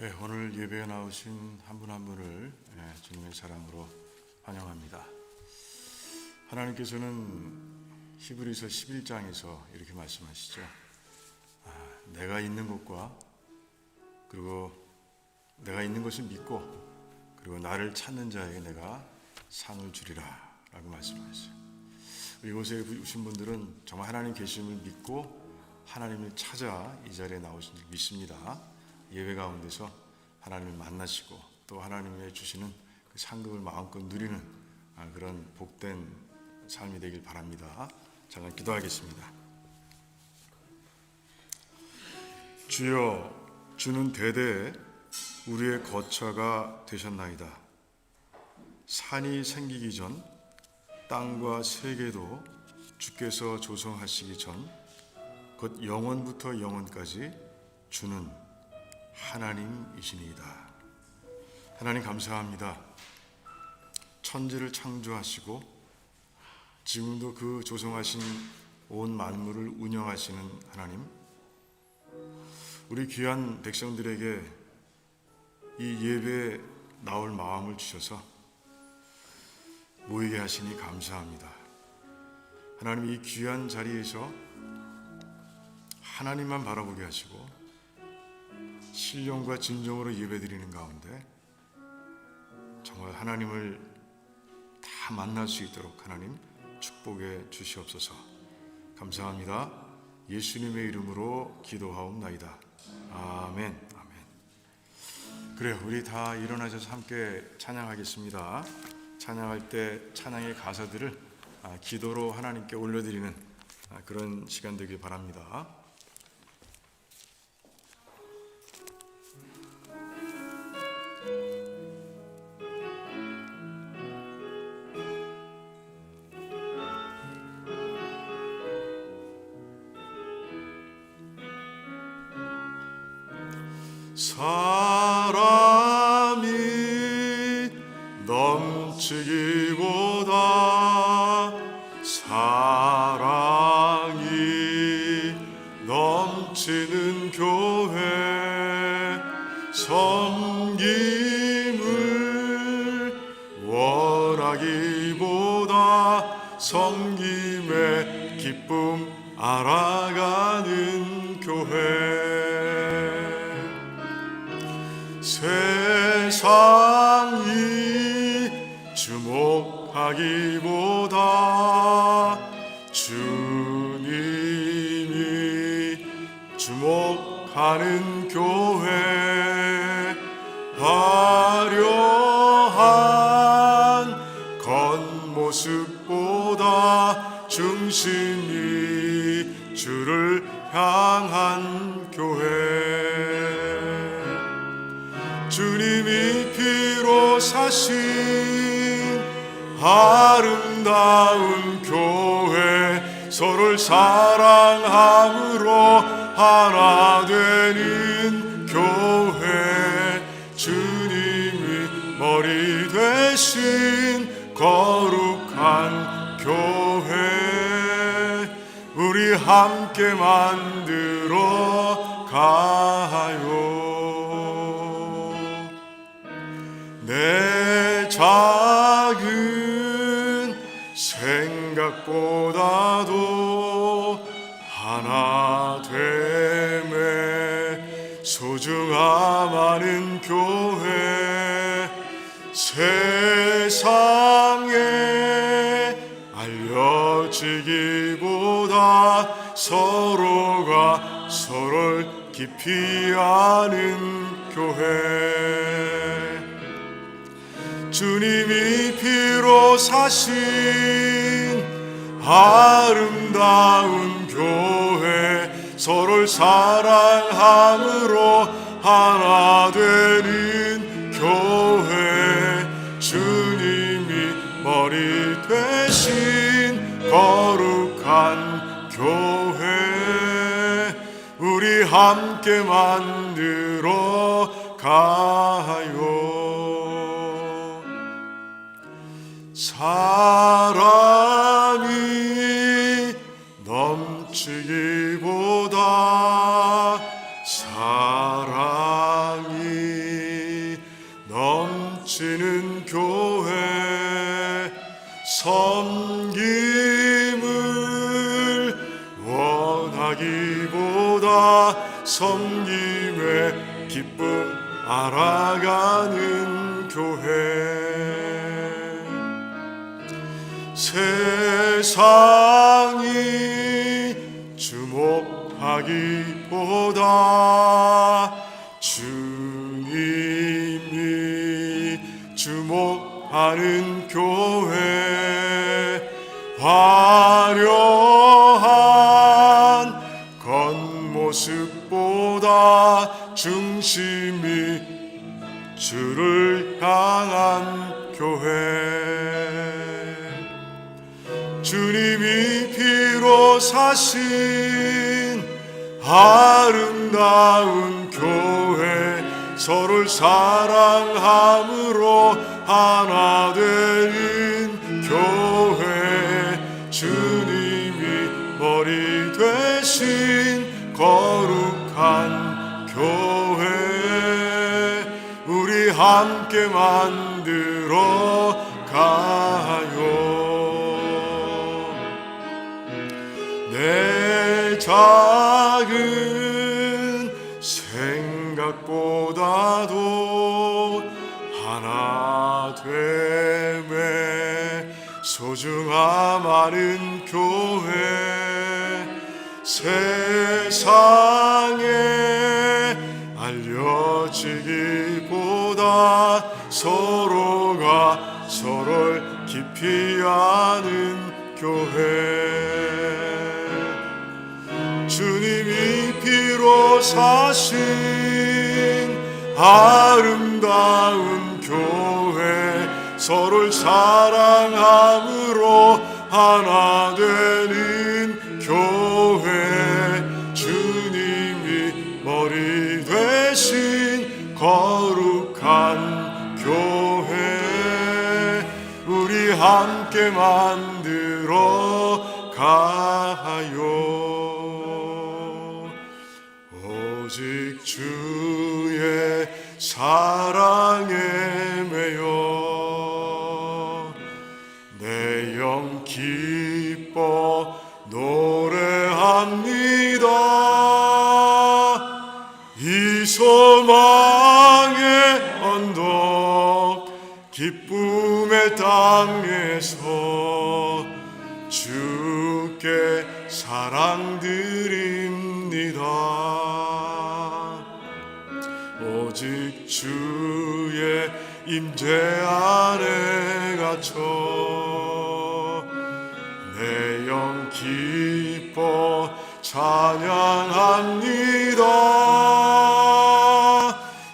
네, 오늘 예배에 나오신 한 분 한 분을 주님의 사랑으로 환영합니다. 하나님께서는 히브리서 11장에서 이렇게 말씀하시죠. 내가 있는 곳과 그리고 내가 있는 것을 믿고 그리고 나를 찾는 자에게 내가 상을 주리라 라고 말씀하셨어요. 이곳에 오신 분들은 정말 하나님 계심을 믿고 하나님을 찾아 이 자리에 나오신 줄 믿습니다. 예배 가운데서 하나님을 만나시고 또 하나님의 주시는 그 상급을 마음껏 누리는 그런 복된 삶이 되길 바랍니다. 잠깐 기도하겠습니다. 주여, 주는 대대에 우리의 거처가 되셨나이다. 산이 생기기 전 땅과 세계도 주께서 조성하시기 전 곧 영원부터 영원까지 주는 하나님이시니이다. 하나님 감사합니다. 천지를 창조하시고 지금도 그 조성하신 온 만물을 운영하시는 하나님, 우리 귀한 백성들에게 이 예배에 나올 마음을 주셔서 모이게 하시니 감사합니다. 하나님, 이 귀한 자리에서 하나님만 바라보게 하시고 신령과 진정으로 예배드리는 가운데 정말 하나님을 다 만날 수 있도록 하나님 축복해 주시옵소서. 감사합니다. 예수님의 이름으로 기도하옵나이다. 아멘. 아멘. 그래요, 우리 다 일어나셔서 함께 찬양하겠습니다. 찬양할 때 찬양의 가사들을 기도로 하나님께 올려드리는 그런 시간 되길 바랍니다. 사람이 넘치기보다 사랑이 넘치는 교회, 섬김을 원하기보다 섬김의 기쁨 알아가는 교회, 세상이 주목하기보다 주님이 주목하는 교회, 화려한 겉모습보다 중심이 주를 향한 교회, 주님이 피로 사신 아름다운 교회, 서로를 사랑함으로 하나 되는 교회, 주님이 머리 되신 거룩한 교회, 우리 함께 만들어 가요. 내 작은 생각보다도 하나 됨에 소중함하는 교회, 세상에 알려지기보다 서로가 서로를 깊이 아는 교회, 주님이 피로 사신 아름다운 교회, 서로를 사랑함으로 하나 되는 교회, 주님이 머리 되신 거룩한 교회, 우리 함께 만들어 가요. 사람이 넘치기보다 사랑이 섬김을 원하기보다 섬김의 기쁨 알아가는 교회. 세상이 주목하기보다 주님이 주목하는 교회. 화려한 겉모습보다 중심이 주를 향한 교회. 주님이 피로 사신 아름다운 교회. 서로를 사랑함으로 하나 되는 교회. 주님이 머리 되신 거룩한 교회. 우리 함께 만들어 가요. 내 작은 생각보다도 하나 됨에 소중함 아는 교회. 세상에 알려지기보다 서로가 서로를 깊이 아는 교회. 주님이 피로 사신 아름다운 교회. 서로를 사랑함으로 하나 되는 교회. 주님이 머리 되신 거룩한 교회. 우리 함께 만들어 가요. 오직 주의 사랑에 매여 내 영 기뻐 노래합니다. 이 소망의 언덕 기쁨의 땅에서 주께 사랑드립니다. 오직 주의 임재 안에 갇혀 내 영 기뻐 찬양합니다.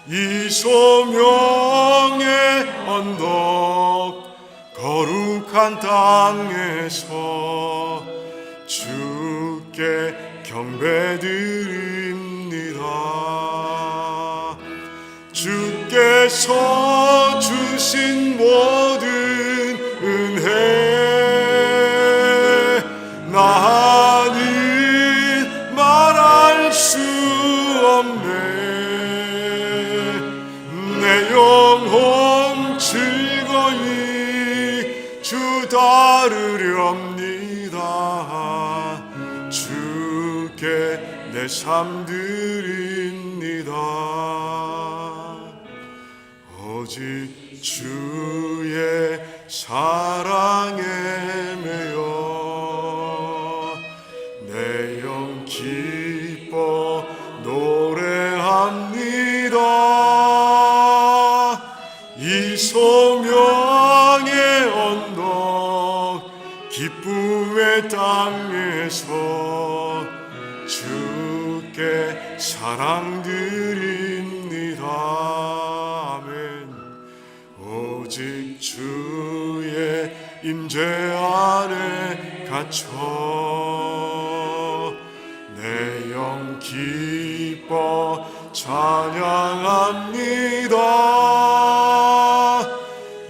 이 소명의 언덕 거룩한 땅에서 주께 경배드립니다. 주께서 주신 모든 은혜 나는 말할 수 없네. 내 영혼 즐거이 주 따르렵니다. 주께 내 삶 드립니다. 오직 주의 사랑에 매여 내 영 기뻐 노래합니다. 이 소명의 언덕 기쁨의 땅에서 주께 사랑드립니다. 아멘. 오직 주의 임재 안에 갇혀 내 영 기뻐 찬양합니다.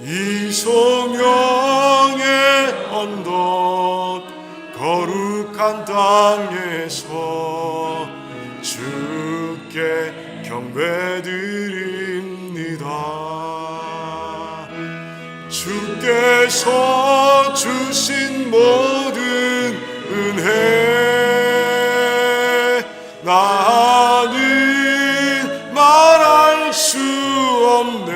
이 소명의 언덕 거룩한 땅에서 주께 경배드립니다. 주께 주께서 주신 모든 은혜 나는 말할 수 없네.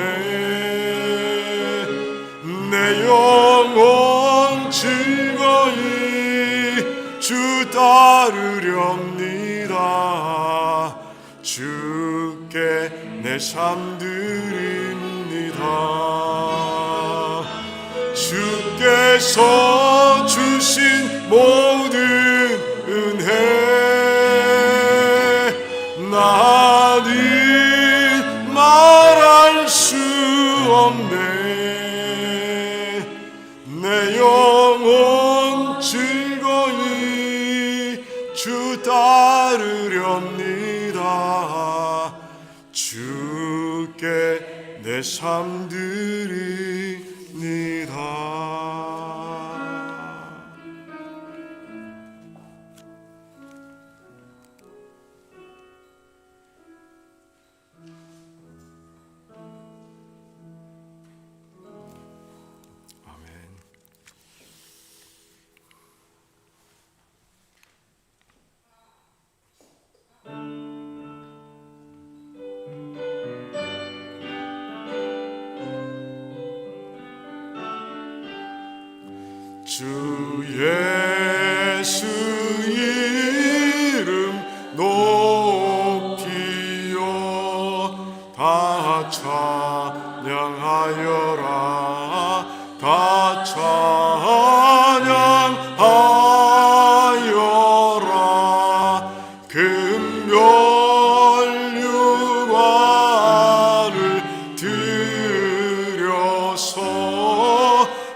내 영혼 즐거이 주 따르렵니다. 주께 내 삶 드립니다. 주께서 주신 모든 은혜 나는 말할 수 없네. 내 영혼 즐거이 주 따르렵니다. 주께 내 삶 드립니다. 주 예수 이름 높이요 다 찬양하여라. 다 찬양하여라. 금멸류관을 들여서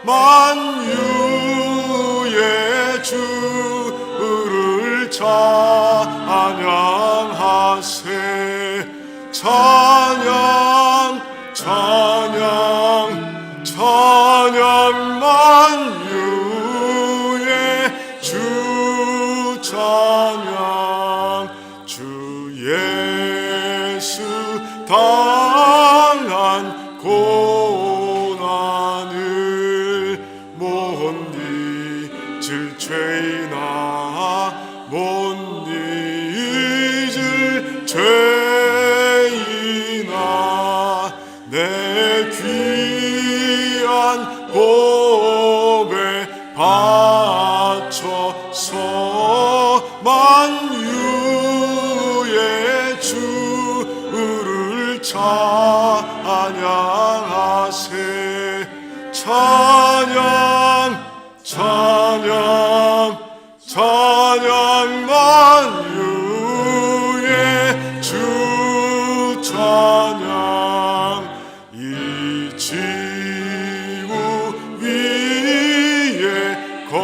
만유의 주를 찬양하세. 찬양 찬양 찬양 만유의 주 찬양. 주 예수 당한 고난을 못 잊을 죄이나 못 잊을 죄이나 내 귀한 보배 바쳐서 만유의 주를 찬양하세. 찬양 찬양 찬양 만유의 주 찬양. 이 지구 위에 거하는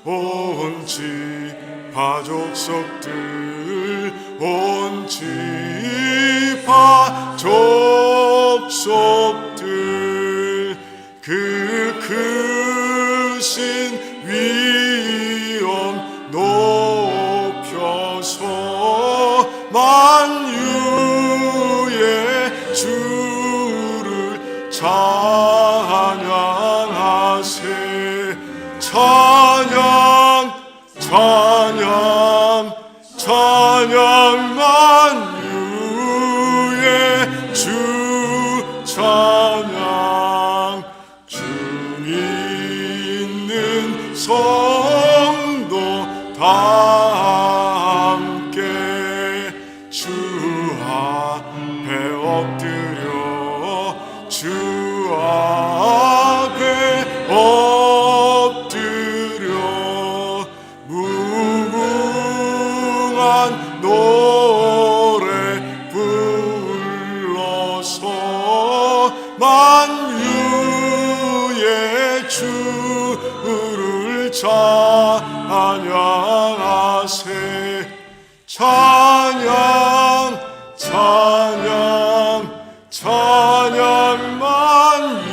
온 지파 족속들 온 지파 족속들 그 크신 위엄 높여서 만유의 주를 찬양하세. 찬양 찬양 찬양 만유의 주 찬양. 주 믿는 성도 다 함께 주 앞에 엎드려 주 앞에 엎드려 무궁한 노래 불러서 만유의 주를 찬양하세. 찬양 찬양 찬양 만유의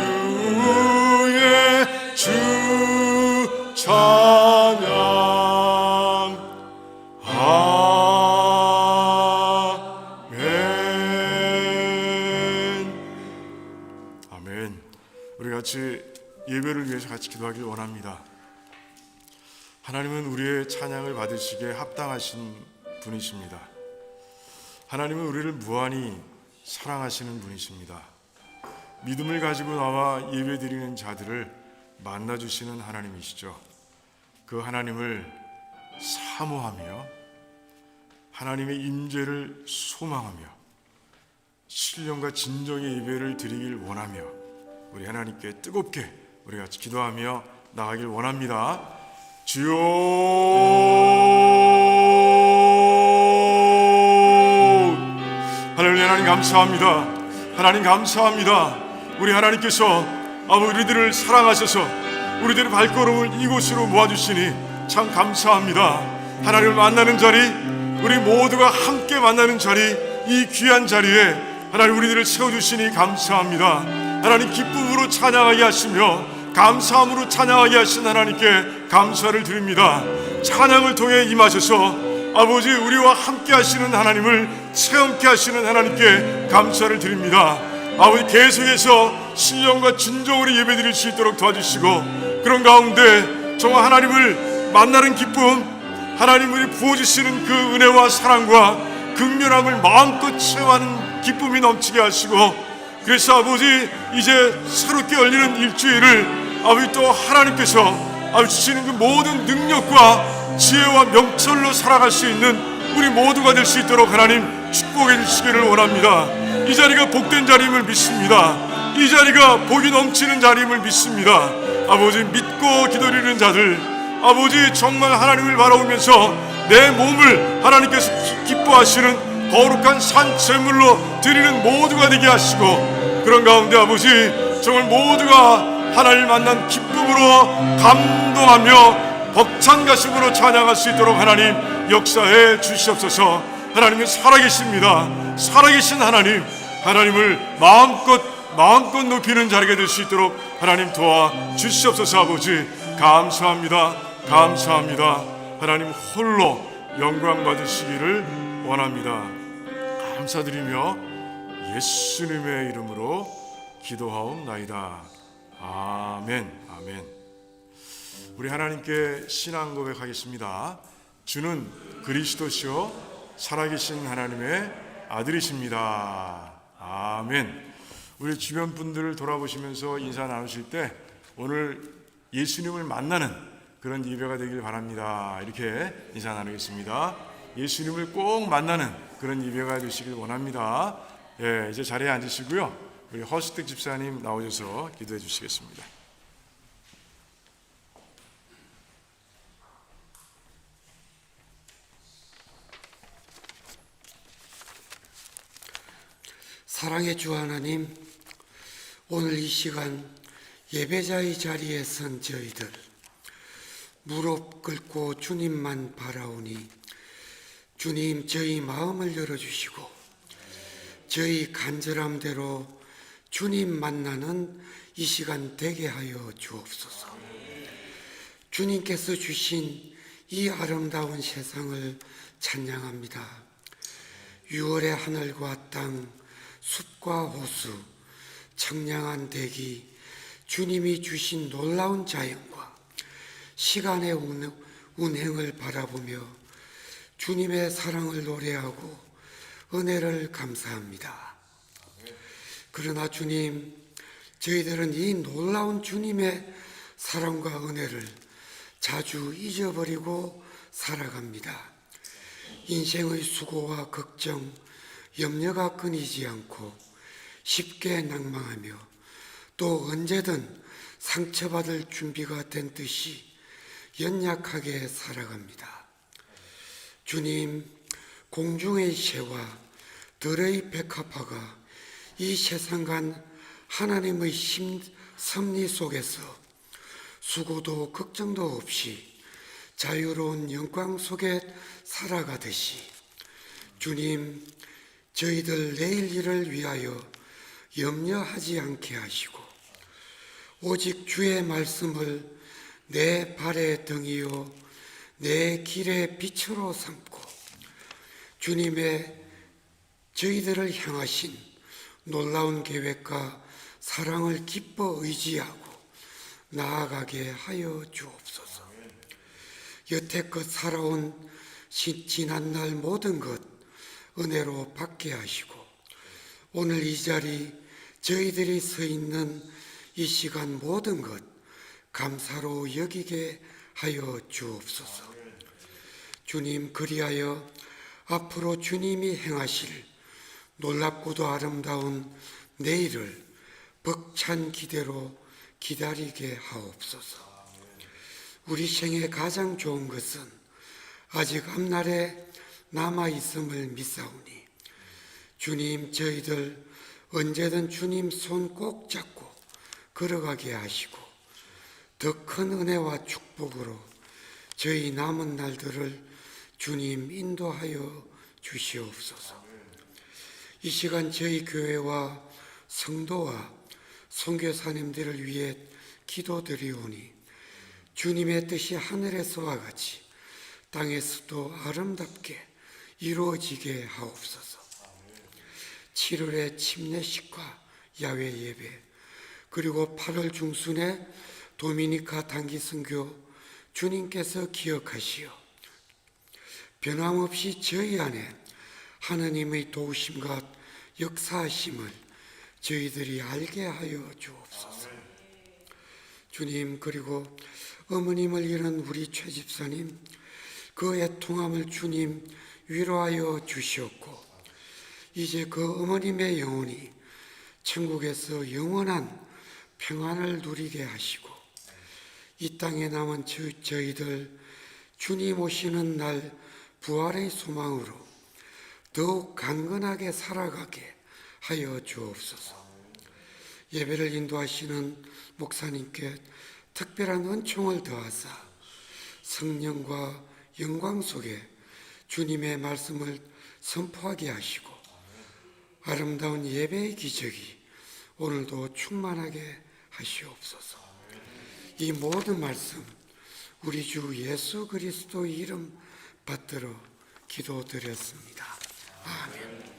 주 찬양. 아멘. 아멘. 같이 예배를 위해서 같이 기도하길 원합니다. 하나님은 우리의 찬양을 받으시기에 합당하신 분이십니다. 하나님은 우리를 무한히 사랑하시는 분이십니다. 믿음을 가지고 나와 예배드리는 자들을 만나주시는 하나님이시죠. 그 하나님을 사모하며 하나님의 임재를 소망하며 신령과 진정의 예배를 드리길 원하며 우리 하나님께 뜨겁게 우리 같이 기도하며 나가길 원합니다. 주여, 하나님 감사합니다. 하나님 감사합니다. 우리 하나님께서 우리들을 사랑하셔서 우리들의 발걸음을 이곳으로 모아주시니 참 감사합니다. 하나님을 만나는 자리, 우리 모두가 함께 만나는 자리, 이 귀한 자리에 하나님 우리들을 세워주시니 감사합니다. 하나님 기쁨으로 찬양하게 하시며 감사함으로 찬양하게 하신 하나님께 감사를 드립니다. 찬양을 통해 임하셔서 아버지 우리와 함께 하시는 하나님을 체험케 하시는 하나님께 감사를 드립니다. 아버지 계속해서 신령과 진정으로 예배드릴 수 있도록 도와주시고 그런 가운데 정말 하나님을 만나는 기쁨, 하나님을 부어주시는 그 은혜와 사랑과 긍휼함을 마음껏 체험하는 기쁨이 넘치게 하시고 그래서 아버지 이제 새롭게 열리는 일주일을 아버지 또 하나님께서 아버지 주시는 그 모든 능력과 지혜와 명철로 살아갈 수 있는 우리 모두가 될 수 있도록 하나님 축복해 주시기를 원합니다. 이 자리가 복된 자리임을 믿습니다. 이 자리가 복이 넘치는 자리임을 믿습니다. 아버지 믿고 기다리는 자들, 아버지 정말 하나님을 바라보면서 내 몸을 하나님께서 기뻐하시는 거룩한 산 제물로 드리는 모두가 되게 하시고 그런 가운데 아버지 정말 모두가 하나님을 만난 기쁨으로 감동하며 벅찬 가슴으로 찬양할 수 있도록 하나님 역사해 주시옵소서. 하나님은 살아계십니다. 살아계신 하나님, 하나님을 마음껏 높이는 자리가 될 수 있도록 하나님 도와 주시옵소서. 아버지 감사합니다. 감사합니다. 하나님 홀로 영광 받으시기를 원합니다. 감사드리며 예수님의 이름으로 기도하옵나이다. 아멘. 아멘. 우리 하나님께 신앙 고백하겠습니다. 주는 그리스도시요 살아계신 하나님의 아들이십니다. 아멘. 우리 주변 분들을 돌아보시면서 인사 나누실 때 오늘 예수님을 만나는 그런 예배가 되길 바랍니다. 이렇게 인사 나누겠습니다. 예수님을 꼭 만나는 그런 예배가 되시길 원합니다. 예, 이제 자리에 앉으시고요. 우리 허스택 집사님 나오셔서 기도해 주시겠습니다. 사랑의 주 하나님, 오늘 이 시간 예배자의 자리에 선 저희들 무릎 꿇고 주님만 바라오니 주님 저희 마음을 열어주시고 저희 간절함대로 주님 만나는 이 시간 되게 하여 주옵소서. 주님께서 주신 이 아름다운 세상을 찬양합니다. 6월의 하늘과 땅, 숲과 호수, 청량한 대기, 주님이 주신 놀라운 자연과 시간의 운행을 바라보며 주님의 사랑을 노래하고 은혜를 감사합니다. 그러나 주님, 저희들은 이 놀라운 주님의 사랑과 은혜를 자주 잊어버리고 살아갑니다. 인생의 수고와 걱정, 염려가 끊이지 않고 쉽게 낭망하며 또 언제든 상처받을 준비가 된 듯이 연약하게 살아갑니다. 주님, 공중의 새와 들의 백합화가 이 세상간 하나님의 섭리 속에서 수고도 걱정도 없이 자유로운 영광 속에 살아가듯이 주님, 저희들 내일 일을 위하여 염려하지 않게 하시고 오직 주의 말씀을 내 발의 등이요 내 길의 빛으로 삼고 주님의 저희들을 향하신 놀라운 계획과 사랑을 기뻐 의지하고 나아가게 하여 주옵소서. 여태껏 살아온 지난날 모든 것 은혜로 받게 하시고 오늘 이 자리 저희들이 서 있는 이 시간 모든 것 감사로 여기게 하여 주옵소서. 주님, 그리하여 앞으로 주님이 행하실 놀랍고도 아름다운 내일을 벅찬 기대로 기다리게 하옵소서. 우리 생에 가장 좋은 것은 아직 앞날에 남아있음을 믿사오니 주님, 저희들 언제든 주님 손 꼭 잡고 걸어가게 하시고 더 큰 은혜와 축복으로 저희 남은 날들을 주님 인도하여 주시옵소서. 이 시간 저희 교회와 성도와 선교사님들을 위해 기도드리오니 주님의 뜻이 하늘에서와 같이 땅에서도 아름답게 이루어지게 하옵소서. 7월의 침례식과 야외 예배, 그리고 8월 중순에 도미니카 단기 선교 주님께서 기억하시어 변함없이 저희 안에 하나님의 도우심과 역사하심을 저희들이 알게 하여 주옵소서. 주님, 그리고 어머님을 잃은 우리 최 집사님, 그 애통함을 주님 위로하여 주시옵고 이제 그 어머님의 영혼이 천국에서 영원한 평안을 누리게 하시고 이 땅에 남은 저희들 주님 오시는 날 부활의 소망으로 더욱 강건하게 살아가게 하여 주옵소서. 예배를 인도하시는 목사님께 특별한 은총을 더하사 성령과 영광 속에 주님의 말씀을 선포하게 하시고 아름다운 예배의 기적이 오늘도 충만하게 하시옵소서. 이 모든 말씀 우리 주 예수 그리스도의 이름 받들어 기도드렸습니다. 아멘.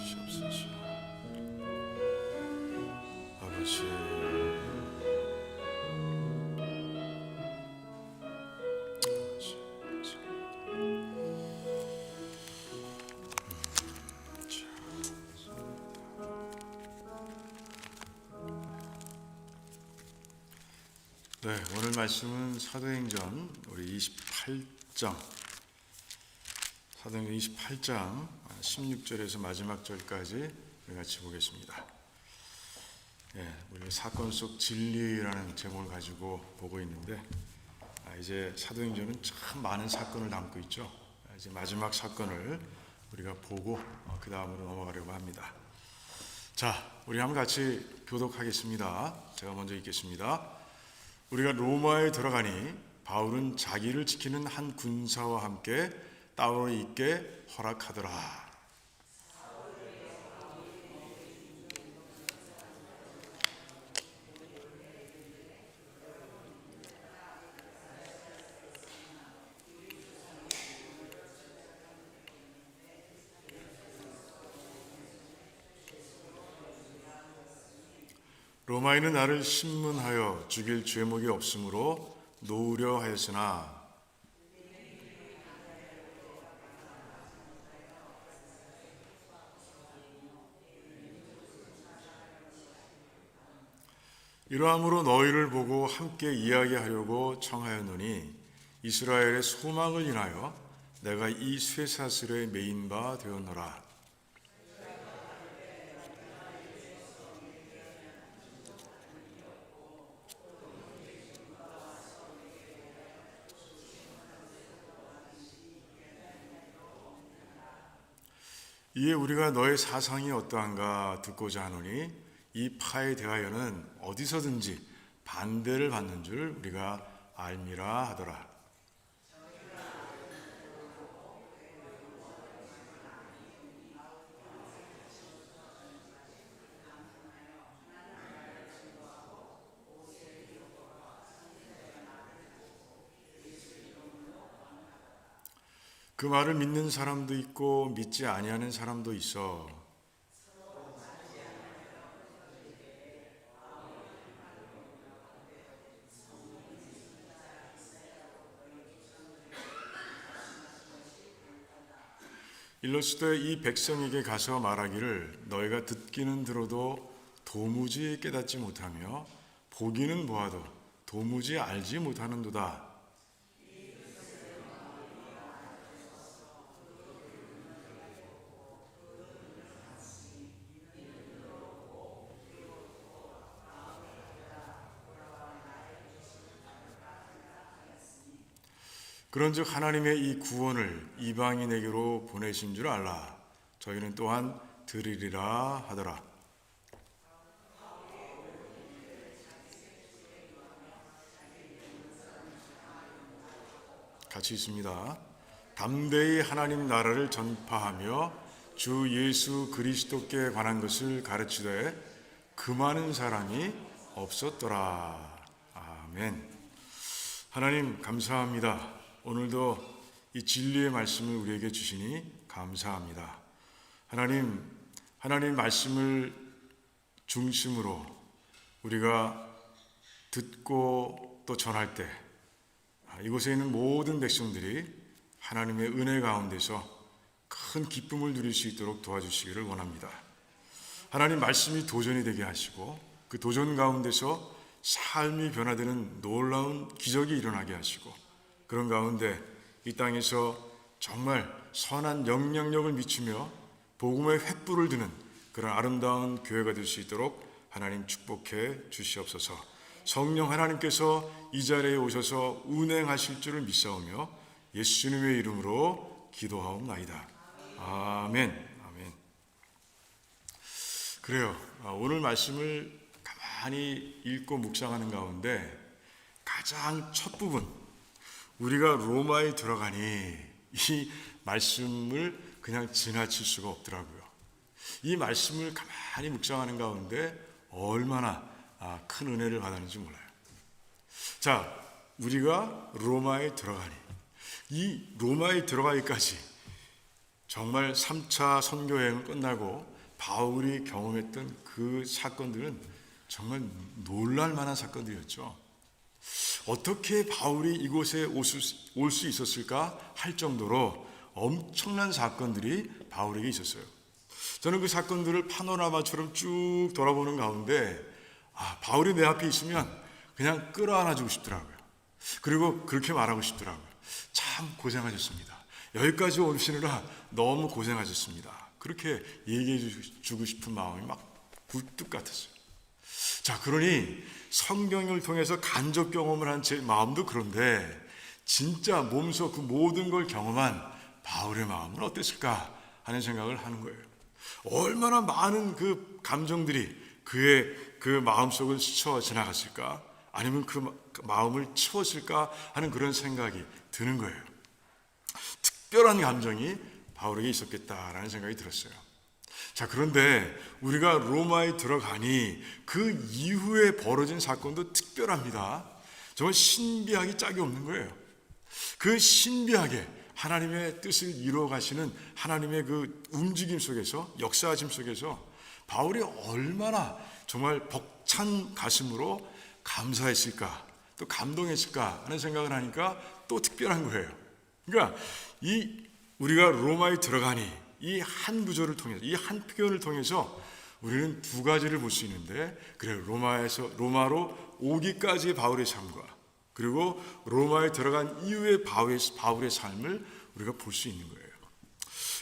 주시옵소서. 아버지, 네, 오늘 말씀은 사도행전 우리 28장, 사도행전 28장 16절에서 마지막 절까지 같이 보겠습니다. 예, 우리 사건 속 진리라는 제목을 가지고 보고 있는데 이제 사도행전은 참 많은 사건을 담고 있죠. 이제 마지막 사건을 우리가 보고 그 다음으로 넘어가려고 합니다. 자, 우리 한번 같이 교독하겠습니다. 제가 먼저 읽겠습니다. 우리가 로마에 들어가니 바울은 자기를 지키는 한 군사와 함께 따로 있게 허락하더라. 로마인은 나를 신문하여 죽일 죄목이 없으므로 놓으려 하였으나 이러함으로 너희를 보고 함께 이야기하려고 청하였노니 이스라엘의 소망을 인하여 내가 이 쇠사슬에 매인 바 되었노라. 이에 우리가 너의 사상이 어떠한가 듣고자 하노니 이 파에 대하여는 어디서든지 반대를 받는 줄 우리가 알미라 하더라. 그 말을 믿는 사람도 있고 믿지 아니하는 사람도 있어. 일러스되 이 백성에게 가서 말하기를 너희가 듣기는 들어도 도무지 깨닫지 못하며 보기는 보아도 도무지 알지 못하는도다. 그런즉 하나님의 이 구원을 이방인에게로 보내신 줄 알라. 저희는 또한 들으리라 하더라. 같이 있습니다. 담대히 하나님 나라를 전파하며 주 예수 그리스도께 관한 것을 가르치되 그 많은 사람이 없었더라. 아멘. 하나님 감사합니다. 오늘도 이 진리의 말씀을 우리에게 주시니 감사합니다. 하나님 말씀을 중심으로 우리가 듣고 또 전할 때 이곳에 있는 모든 백성들이 하나님의 은혜 가운데서 큰 기쁨을 누릴 수 있도록 도와주시기를 원합니다. 하나님 말씀이 도전이 되게 하시고 그 도전 가운데서 삶이 변화되는 놀라운 기적이 일어나게 하시고 그런 가운데 이 땅에서 정말 선한 영향력을 미치며 복음의 횃불을 드는 그런 아름다운 교회가 될 수 있도록 하나님 축복해 주시옵소서. 성령 하나님께서 이 자리에 오셔서 운행하실 줄을 믿사오며 예수님의 이름으로 기도하옵나이다. 아멘. 아멘. 그래요. 오늘 말씀을 가만히 읽고 묵상하는 가운데 가장 첫 부분 우리가 로마에 들어가니 이 말씀을 그냥 지나칠 수가 없더라고요. 이 말씀을 가만히 묵상하는 가운데 얼마나 큰 은혜를 받았는지 몰라요. 자, 우리가 로마에 들어가니 이 로마에 들어가기까지 정말 3차 선교여행을 끝나고 바울이 경험했던 그 사건들은 정말 놀랄 만한 사건들이었죠. 어떻게 바울이 이곳에 올 수 있었을까 할 정도로 엄청난 사건들이 바울에게 있었어요. 저는 그 사건들을 파노라마처럼 쭉 돌아보는 가운데 바울이 내 앞에 있으면 그냥 끌어안아주고 싶더라고요. 그리고 그렇게 말하고 싶더라고요. 참 고생하셨습니다. 여기까지 오시느라 너무 고생하셨습니다. 그렇게 얘기해 주고 싶은 마음이 막 굴뚝 같았어요. 자, 그러니 성경을 통해서 간접 경험을 한 제 마음도 그런데 진짜 몸소 그 모든 걸 경험한 바울의 마음은 어땠을까 하는 생각을 하는 거예요. 얼마나 많은 그 감정들이 그의 그 마음속을 스쳐 지나갔을까, 아니면 그 마음을 치웠을까 하는 그런 생각이 드는 거예요. 특별한 감정이 바울에게 있었겠다라는 생각이 들었어요. 자, 그런데 우리가 로마에 들어가니 그 이후에 벌어진 사건도 특별합니다. 정말 신비하기 짝이 없는 거예요. 그 신비하게 하나님의 뜻을 이루어 가시는 하나님의 그 움직임 속에서, 역사하심 속에서 바울이 얼마나 정말 벅찬 가슴으로 감사했을까, 또 감동했을까 하는 생각을 하니까 또 특별한 거예요. 그러니까 우리가 로마에 들어가니 이 한 구절을 통해서, 이 한 표현을 통해서 우리는 두 가지를 볼 수 있는데, 그래요. 로마로 오기까지의 바울의 삶과, 그리고 로마에 들어간 이후의 바울의 삶을 우리가 볼 수 있는 거예요.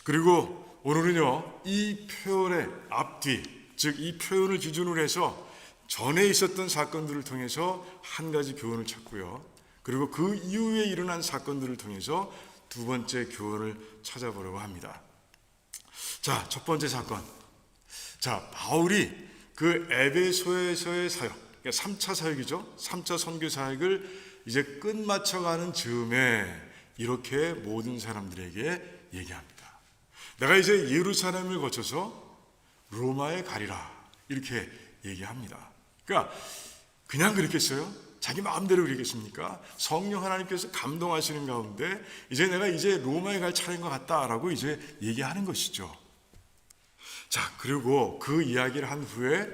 그리고 오늘은요, 이 표현의 앞뒤, 즉 이 표현을 기준으로 해서 전에 있었던 사건들을 통해서 한 가지 교훈을 찾고요. 그리고 그 이후에 일어난 사건들을 통해서 두 번째 교훈을 찾아보려고 합니다. 자, 첫 번째 사건. 자, 바울이 그 에베소에서의 사역, 그러니까 3차 사역이죠. 3차 선교 사역을 이제 끝마쳐가는 즈음에 이렇게 모든 사람들에게 얘기합니다. 내가 이제 예루살렘을 거쳐서 로마에 가리라. 이렇게 얘기합니다. 그러니까 그냥 그렇겠어요? 자기 마음대로 그러겠습니까? 성령 하나님께서 감동하시는 가운데 이제 로마에 갈 차례인 것 같다라고 이제 얘기하는 것이죠. 자, 그리고 그 이야기를 한 후에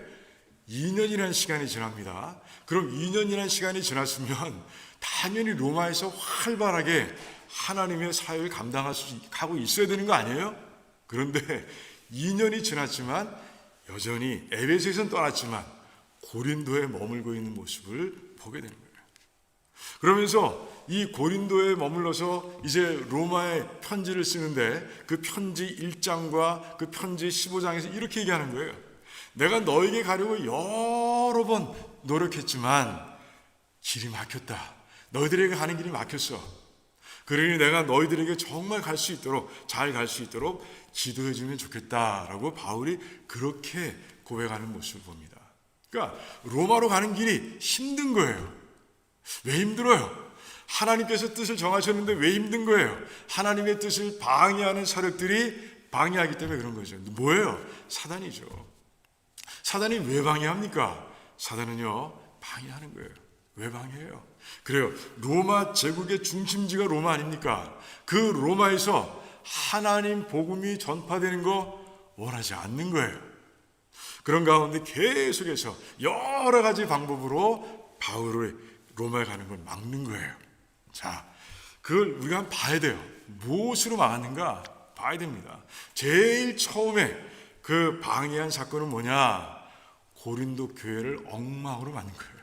2년이라는 시간이 지납니다. 그럼 2년이라는 시간이 지났으면 당연히 로마에서 활발하게 하나님의 사역을 감당하고 있어야 되는 거 아니에요? 그런데 2년이 지났지만 여전히 에베소에서는 떠났지만 고린도에 머물고 있는 모습을 보게 되는 거예요. 그러면서 이 고린도에 머물러서 이제 로마에 편지를 쓰는데 그 편지 1장과 그 편지 15장에서 이렇게 얘기하는 거예요. 내가 너에게 가려고 여러 번 노력했지만 길이 막혔다. 너희들에게 가는 길이 막혔어. 그러니 내가 너희들에게 정말 갈 수 있도록, 잘 갈 수 있도록 기도해 주면 좋겠다라고 바울이 그렇게 고백하는 모습을 봅니다. 그러니까 로마로 가는 길이 힘든 거예요. 왜 힘들어요? 하나님께서 뜻을 정하셨는데 왜 힘든 거예요? 하나님의 뜻을 방해하는 세력들이 방해하기 때문에 그런 거죠. 뭐예요? 사단이죠. 사단이 왜 방해합니까? 사단은요, 방해하는 거예요. 왜 방해해요? 그래요. 로마 제국의 중심지가 로마 아닙니까? 그 로마에서 하나님 복음이 전파되는 거 원하지 않는 거예요. 그런 가운데 계속해서 여러 가지 방법으로 바울을 로마에 가는 걸 막는 거예요. 자, 그걸 우리가 한번 봐야 돼요. 무엇으로 막았는가? 봐야 됩니다. 제일 처음에 그 방해한 사건은 뭐냐? 고린도 교회를 엉망으로 만든 거예요.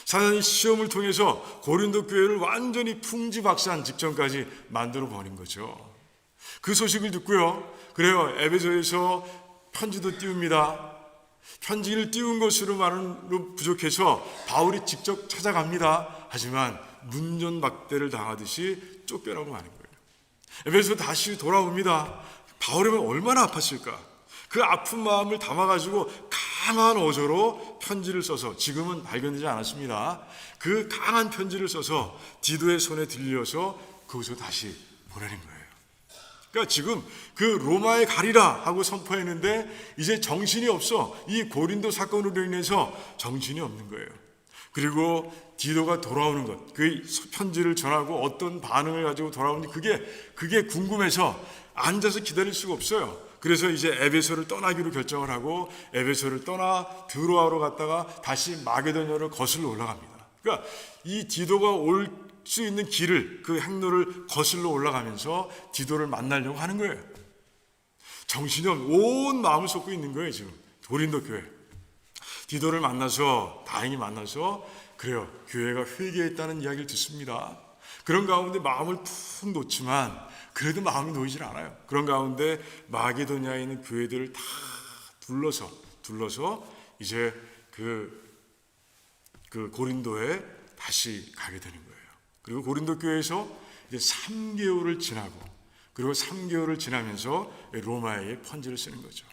사단이 시험을 통해서 고린도 교회를 완전히 풍지박산 직전까지 만들어 버린 거죠. 그 소식을 듣고요. 그래요. 에베소에서 편지도 띄웁니다. 편지를 띄운 것으로만으로 부족해서 바울이 직접 찾아갑니다. 하지만 문전박대를 당하듯이 쫓겨나고 마는 거예요. 에베소 다시 돌아옵니다. 바울이면 얼마나 아팠을까? 그 아픈 마음을 담아가지고 강한 어조로 편지를 써서, 지금은 발견되지 않았습니다. 그 강한 편지를 써서 디도의 손에 들려서 그곳으로 다시 보내는 거예요. 그러니까 지금 그 로마에 가리라 하고 선포했는데 이제 정신이 없어. 이 고린도 사건으로 인해서 정신이 없는 거예요. 그리고 디도가 돌아오는 것, 그 편지를 전하고 어떤 반응을 가지고 돌아오는지 그게 궁금해서 앉아서 기다릴 수가 없어요. 그래서 이제 에베소를 떠나기로 결정을 하고 에베소를 떠나 드로아로 갔다가 다시 마게도냐로 거슬러 올라갑니다. 그러니까 이 디도가 올 수 있는 길을, 그 행로를 거슬러 올라가면서 디도를 만나려고 하는 거예요. 정신이 온 마음을 쏟고 있는 거예요. 지금 고린도 교회 디도를 만나서, 다행히 만나서, 그래요, 교회가 회개했다는 이야기를 듣습니다. 그런 가운데 마음을 푹 놓지만 그래도 마음이 놓이질 않아요. 그런 가운데 마게도냐에 있는 교회들을 다 둘러서 이제 그 고린도에 다시 가게 되는 거예요. 그리고 고린도 교회에서 이제 3개월을 지나고, 그리고 3개월을 지나면서 로마에 편지를 쓰는 거죠.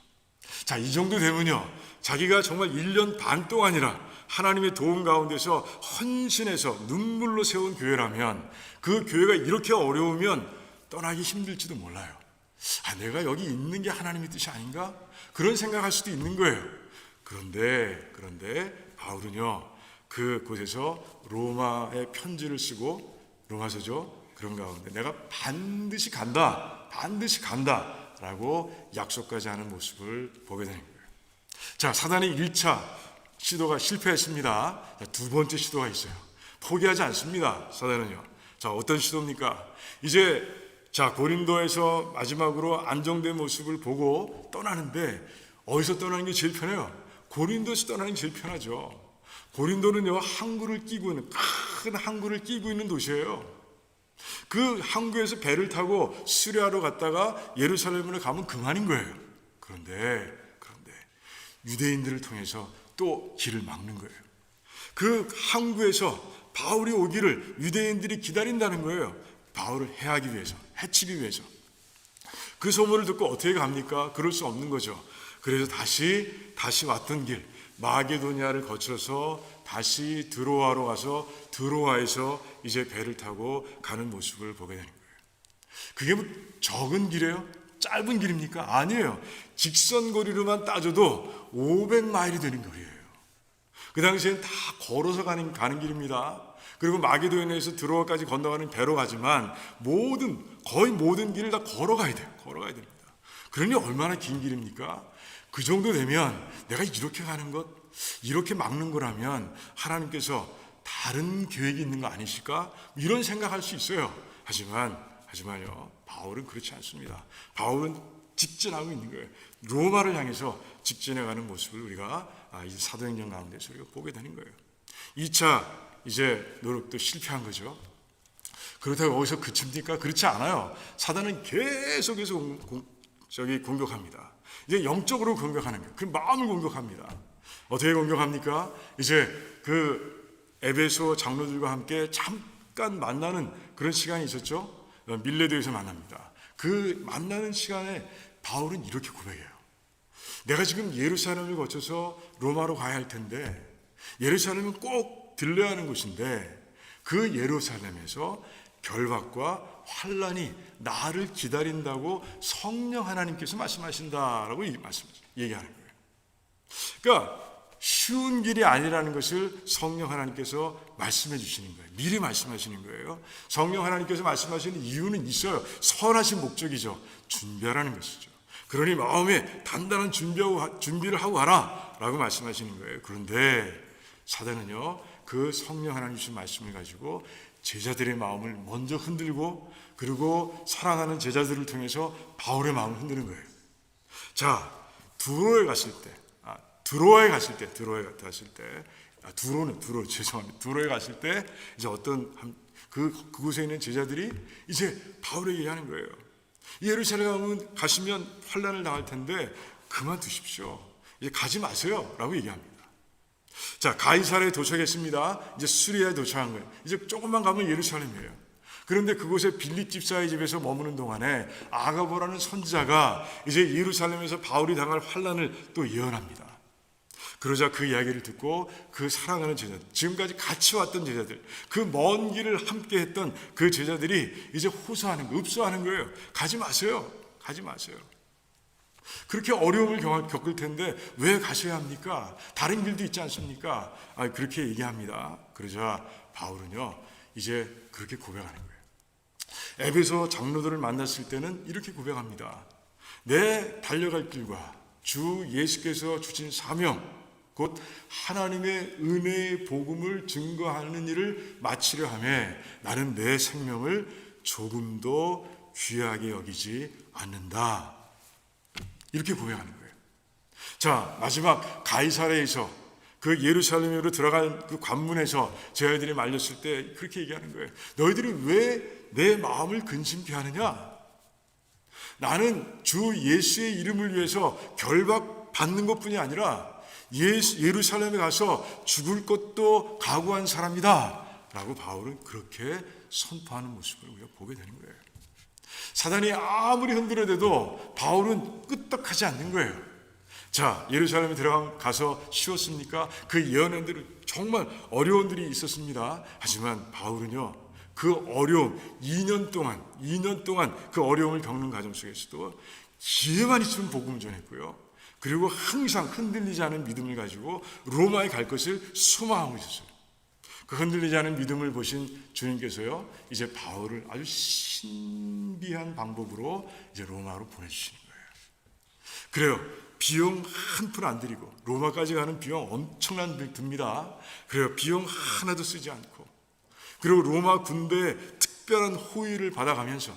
자, 이 정도 되면요, 자기가 정말 1년 반 동안이나 하나님의 도움 가운데서 헌신해서 눈물로 세운 교회라면, 그 교회가 이렇게 어려우면 떠나기 힘들지도 몰라요. 내가 여기 있는 게 하나님의 뜻이 아닌가? 그런 생각할 수도 있는 거예요. 그런데 바울은요, 그곳에서 로마에 편지를 쓰고, 로마서죠, 그런 가운데 내가 반드시 간다라고 약속까지 하는 모습을 보게 되는 거예요. 자, 사단의 1차 시도가 실패했습니다. 두 번째 시도가 있어요. 포기하지 않습니다, 사단은요. 자, 어떤 시도입니까? 이제 고린도에서 마지막으로 안정된 모습을 보고 떠나는데, 어디서 떠나는 게 제일 편해요? 고린도에서 떠나는 게 제일 편하죠. 고린도는요, 항구를 끼고 있는, 큰 항구를 끼고 있는 도시예요. 그 항구에서 배를 타고 수리하러 갔다가 예루살렘으로 가면 그만인 거예요. 그런데 유대인들을 통해서 또 길을 막는 거예요. 그 항구에서 바울이 오기를 유대인들이 기다린다는 거예요. 바울을 해치기 위해서. 그 소문을 듣고 어떻게 갑니까? 그럴 수 없는 거죠. 그래서 다시 왔던 길, 마게도냐를 거쳐서 다시 드로아로 가서 드로아에서 이제 배를 타고 가는 모습을 보게 되는 거예요. 그게 뭐 적은 길이에요? 짧은 길입니까? 아니에요. 직선 거리로만 따져도 500마일이 되는 거리예요. 그 당시엔 다 걸어서 가는 길입니다. 그리고 마게도인에서 드로아까지 건너가는 배로 가지만 거의 모든 길을 다 걸어가야 돼요. 걸어가야 됩니다. 그러니 얼마나 긴 길입니까? 그 정도 되면 내가 이렇게 가는 것, 이렇게 막는 거라면 하나님께서 다른 계획이 있는 거 아니실까? 이런 생각할 수 있어요. 하지만요, 바울은 그렇지 않습니다. 바울은 직진하고 있는 거예요. 로마를 향해서 직진해가는 모습을 우리가 이 사도행전 가운데서 우리가 보게 되는 거예요. 2차 이제 노력도 실패한 거죠. 그렇다고 거기서 그칩니까? 그렇지 않아요. 사단은 계속해서 공격합니다. 이제 영적으로 공격하는 거예요. 그 마음을 공격합니다. 어떻게 공격합니까? 이제 그 에베소 장로들과 함께 잠깐 만나는 그런 시간이 있었죠. 밀레도에서 만납니다. 그 만나는 시간에 바울은 이렇게 고백해요. 내가 지금 예루살렘을 거쳐서 로마로 가야 할 텐데, 예루살렘은 꼭 들려야 하는 곳인데, 그 예루살렘에서 결박과 환란이 나를 기다린다고 성령 하나님께서 말씀하신다라고 얘기하는 거예요. 그러니까 쉬운 길이 아니라는 것을 성령 하나님께서 말씀해 주시는 거예요. 미리 말씀하시는 거예요. 성령 하나님께서 말씀하시는 이유는 있어요. 선하신 목적이죠. 준비하라는 것이죠. 그러니 마음에 단단한 준비를 하고 가라 라고 말씀하시는 거예요. 그런데 사단은요, 그 성령 하나님 주신 말씀을 가지고 제자들의 마음을 먼저 흔들고, 그리고 사랑하는 제자들을 통해서 바울의 마음을 흔드는 거예요. 자, 드로아에 갔을 때 이제 그곳에 있는 제자들이 이제 바울에게 얘기하는 거예요. 예루살렘 가시면 환난을 당할 텐데 그만두십시오. 이제 가지 마세요 라고 얘기합니다. 자, 가이사랴에 도착했습니다. 이제 수리아에 도착한 거예요. 이제 조금만 가면 예루살렘이에요. 그런데 그곳에 빌립 집사의 집에서 머무는 동안에 아가보라는 선지자가 이제 예루살렘에서 바울이 당할 환난을 또 예언합니다. 그러자 그 이야기를 듣고 그 사랑하는 제자들, 지금까지 같이 왔던 제자들, 그 먼 길을 함께 했던 그 제자들이 이제 호소하는 거예요. 읍소하는 거예요. 가지 마세요. 가지 마세요. 그렇게 어려움을 겪을 텐데 왜 가셔야 합니까? 다른 길도 있지 않습니까? 그렇게 얘기합니다. 그러자 바울은요, 이제 그렇게 고백하는 거예요. 에베소 장로들을 만났을 때는 이렇게 고백합니다. 내 달려갈 길과 주 예수께서 주신 사명, 곧 하나님의 은혜의 복음을 증거하는 일을 마치려 하며 나는 내 생명을 조금도 귀하게 여기지 않는다. 이렇게 고백하는 거예요. 자, 마지막 가이사랴에서 그 예루살렘으로 들어간 그 관문에서 제자들이 말렸을 때 그렇게 얘기하는 거예요. 너희들이 왜 내 마음을 근심케 하느냐? 나는 주 예수의 이름을 위해서 결박받는 것뿐이 아니라 예루살렘에 가서 죽을 것도 각오한 사람이다 라고 바울은 그렇게 선포하는 모습을 우리가 보게 되는 거예요. 사단이 아무리 흔들어대도 바울은 끄떡하지 않는 거예요. 자, 예루살렘에 들어가서 쉬웠습니까? 그 예언한 대로 정말 어려운 일이 있었습니다. 하지만 바울은요, 그 어려움 2년 동안 그 어려움을 겪는 과정 속에서도 기회만 있으면 복음을 전했고요. 그리고 항상 흔들리지 않은 믿음을 가지고 로마에 갈 것을 소망하고 있었어요. 그 흔들리지 않은 믿음을 보신 주님께서요, 이제 바울을 아주 신비한 방법으로 이제 로마로 보내주시는 거예요. 그래요. 비용 한 푼 안 들이고 로마까지 가는 비용 엄청난 들 듭니다. 그래요. 비용 하나도 쓰지 않고, 그리고 로마 군대의 특별한 호의를 받아가면서,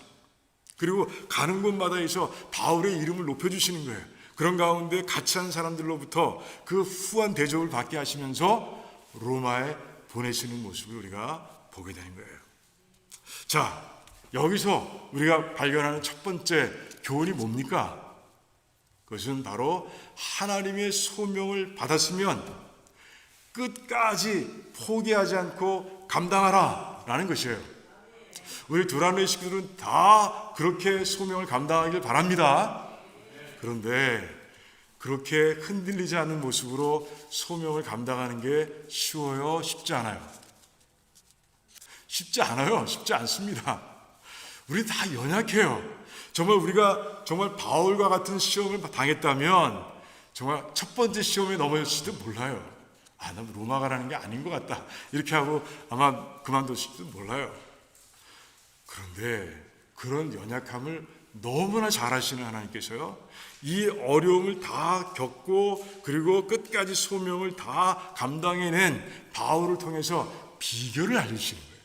그리고 가는 곳마다에서 바울의 이름을 높여주시는 거예요. 그런 가운데 같이 한 사람들로부터 그 후한 대접을 받게 하시면서 로마에 보내시는 모습을 우리가 보게 되는 거예요. 자, 여기서 우리가 발견하는 첫 번째 교훈이 뭡니까? 그것은 바로 하나님의 소명을 받았으면 끝까지 포기하지 않고 감당하라 라는 것이에요. 우리 두란노의 식구들은 다 그렇게 소명을 감당하길 바랍니다. 그런데 그렇게 흔들리지 않는 모습으로 소명을 감당하는 게 쉬워요? 쉽지 않아요? 쉽지 않아요. 쉽지 않습니다. 우리 다 연약해요. 정말 우리가 정말 바울과 같은 시험을 당했다면 정말 첫 번째 시험에 넘어졌을지도 몰라요. 나 로마 가라는 게 아닌 것 같다. 이렇게 하고 아마 그만두실지도 몰라요. 그런데 그런 연약함을 너무나 잘 아시는 하나님께서요, 이 어려움을 다 겪고 그리고 끝까지 소명을 다 감당해낸 바울을 통해서 비결을 알려주시는 거예요.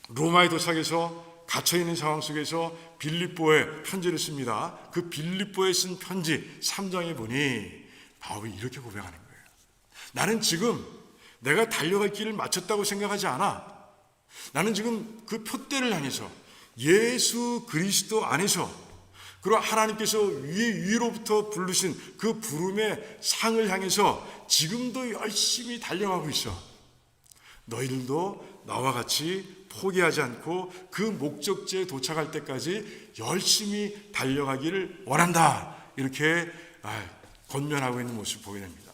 로마에 도착해서 갇혀있는 상황 속에서 빌립보에 편지를 씁니다. 그 빌립보에 쓴 편지 3장에 보니 바울이 이렇게 고백하는 거예요. 나는 지금 내가 달려갈 길을 마쳤다고 생각하지 않아. 나는 지금 그 표대를 향해서 예수 그리스도 안에서, 그리고 하나님께서 위로부터 부르신 그 부름의 상을 향해서 지금도 열심히 달려가고 있어. 너희들도 나와 같이 포기하지 않고 그 목적지에 도착할 때까지 열심히 달려가기를 원한다. 이렇게 권면하고 있는 모습을 보게 됩니다.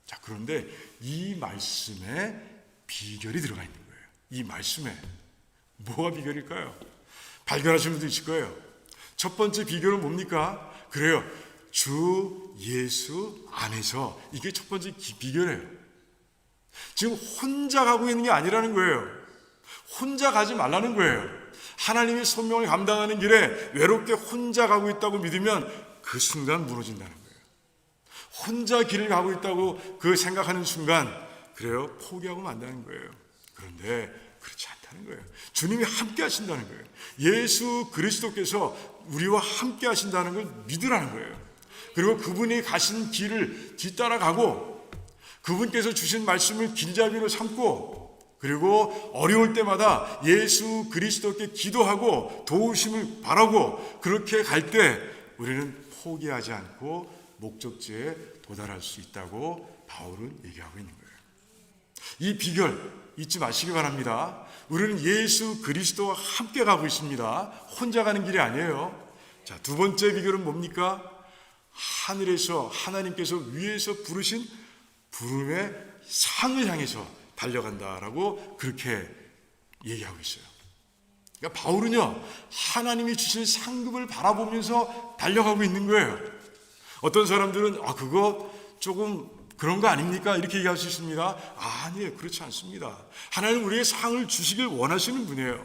자, 그런데 이 말씀에 비결이 들어가 있는 거예요. 이 말씀에 뭐가 비결일까요? 발견하신 분도 있을 거예요. 첫 번째 비결은 뭡니까? 그래요. 주 예수 안에서. 이게 첫 번째 비결이에요. 지금 혼자 가고 있는 게 아니라는 거예요. 혼자 가지 말라는 거예요. 하나님의 소명을 감당하는 길에 외롭게 혼자 가고 있다고 믿으면 그 순간 무너진다는 거예요. 혼자 길을 가고 있다고 그 생각하는 순간, 그래요, 포기하고 만다는 거예요. 그런데 그렇지 않다는 거예요. 주님이 함께 하신다는 거예요. 예수 그리스도께서 우리와 함께 하신다는 걸 믿으라는 거예요. 그리고 그분이 가신 길을 뒤따라가고 그분께서 주신 말씀을 길잡이로 삼고, 그리고 어려울 때마다 예수 그리스도께 기도하고 도우심을 바라고 그렇게 갈 때 우리는 포기하지 않고 목적지에 도달할 수 있다고 바울은 얘기하고 있는 거예요. 이 비결 잊지 마시기 바랍니다. 우리는 예수 그리스도와 함께 가고 있습니다. 혼자 가는 길이 아니에요. 자, 두 번째 비결은 뭡니까? 하늘에서 하나님께서 위에서 부르신 부름의 상을 향해서 달려간다라고 그렇게 얘기하고 있어요. 그러니까 바울은요, 하나님이 주실 상급을 바라보면서 달려가고 있는 거예요. 어떤 사람들은 그거 조금 그런 거 아닙니까? 이렇게 얘기할 수 있습니다. 아니에요. 그렇지 않습니다. 하나님 우리의 상을 주시길 원하시는 분이에요.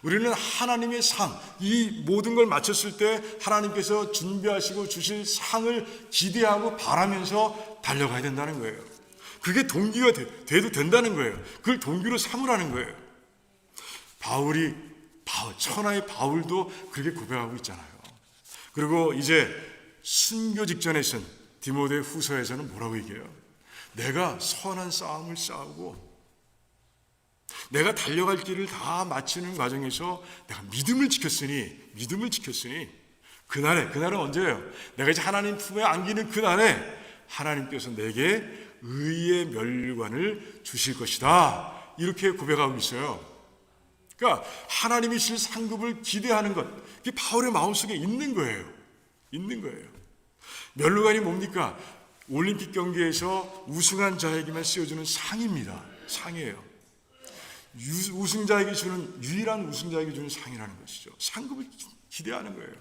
우리는 하나님의 상, 이 모든 걸 마쳤을 때 하나님께서 준비하시고 주실 상을 기대하고 바라면서 달려가야 된다는 거예요. 그게 동기가 돼도 된다는 거예요. 그걸 동기로 삼으라는 거예요. 천하의 바울도 그렇게 고백하고 있잖아요. 그리고 이제 순교 직전에 쓴 디모데 후서에서는 뭐라고 얘기해요? 내가 선한 싸움을 싸우고 내가 달려갈 길을 다 마치는 과정에서 내가 믿음을 지켰으니 그날은 언제예요? 내가 이제 하나님 품에 안기는 그날에 하나님께서 내게 의의 멸관을 주실 것이다. 이렇게 고백하고 있어요. 그러니까 하나님이 주실 상급을 기대하는 것, 그게 바울의 마음속에 있는 거예요. 멸관이 뭡니까? 올림픽 경기에서 우승한 자에게만 씌워주는 상입니다. 상이에요. 우승자에게 주는, 유일한 우승자에게 주는 상이라는 것이죠. 상급을 기대하는 거예요.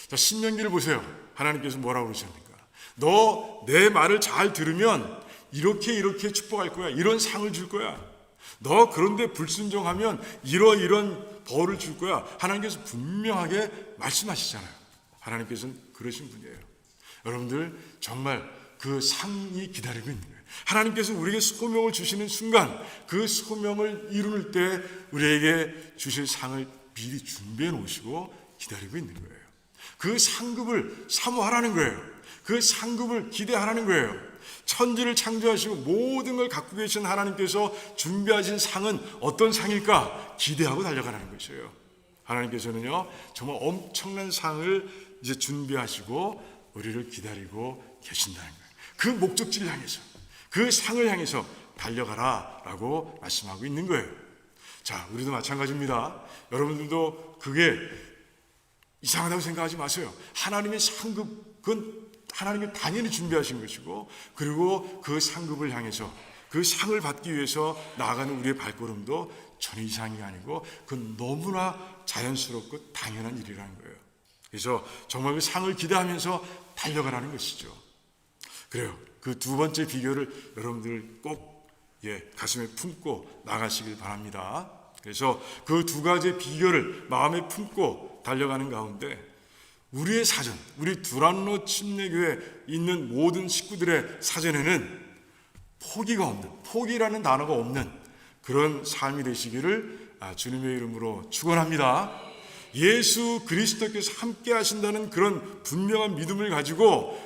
자, 신명기를 보세요. 하나님께서 뭐라고 그러십니까? 너 내 말을 잘 들으면 이렇게 축복할 거야. 이런 상을 줄 거야. 너 그런데 불순종하면 이런 벌을 줄 거야. 하나님께서 분명하게 말씀하시잖아요. 하나님께서는 그러신 분이에요. 여러분들 정말 그 상이 기다리고 있는 거예요. 하나님께서 우리에게 소명을 주시는 순간 그 소명을 이루는 때 우리에게 주실 상을 미리 준비해 놓으시고 기다리고 있는 거예요. 그 상급을 사모하라는 거예요. 그 상급을 기대하라는 거예요. 천지를 창조하시고 모든 걸 갖고 계신 하나님께서 준비하신 상은 어떤 상일까? 기대하고 달려가라는 것이에요. 하나님께서는요, 정말 엄청난 상을 이제 준비하시고 우리를 기다리고 계신다는 거예요. 그 목적지를 향해서, 그 상을 향해서 달려가라라고 말씀하고 있는 거예요. 자, 우리도 마찬가지입니다. 여러분들도 그게 이상하다고 생각하지 마세요. 하나님의 상급은 하나님이 당연히 준비하신 것이고, 그리고 그 상급을 향해서 그 상을 받기 위해서 나아가는 우리의 발걸음도 전혀 이상이 아니고 그건 너무나 자연스럽고 당연한 일이라는 거예요. 그래서 정말 그 상을 기대하면서 달려가라는 것이죠. 그래요. 그 두 번째 비결을 여러분들 꼭 가슴에 품고 나가시길 바랍니다. 그래서 그 두 가지 비결을 마음에 품고 달려가는 가운데 우리의 사전, 우리 두란노 침례교회에 있는 모든 식구들의 사전에는 포기가 없는, 포기라는 단어가 없는 그런 삶이 되시기를 주님의 이름으로 축원합니다. 예수 그리스도께서 함께 하신다는 그런 분명한 믿음을 가지고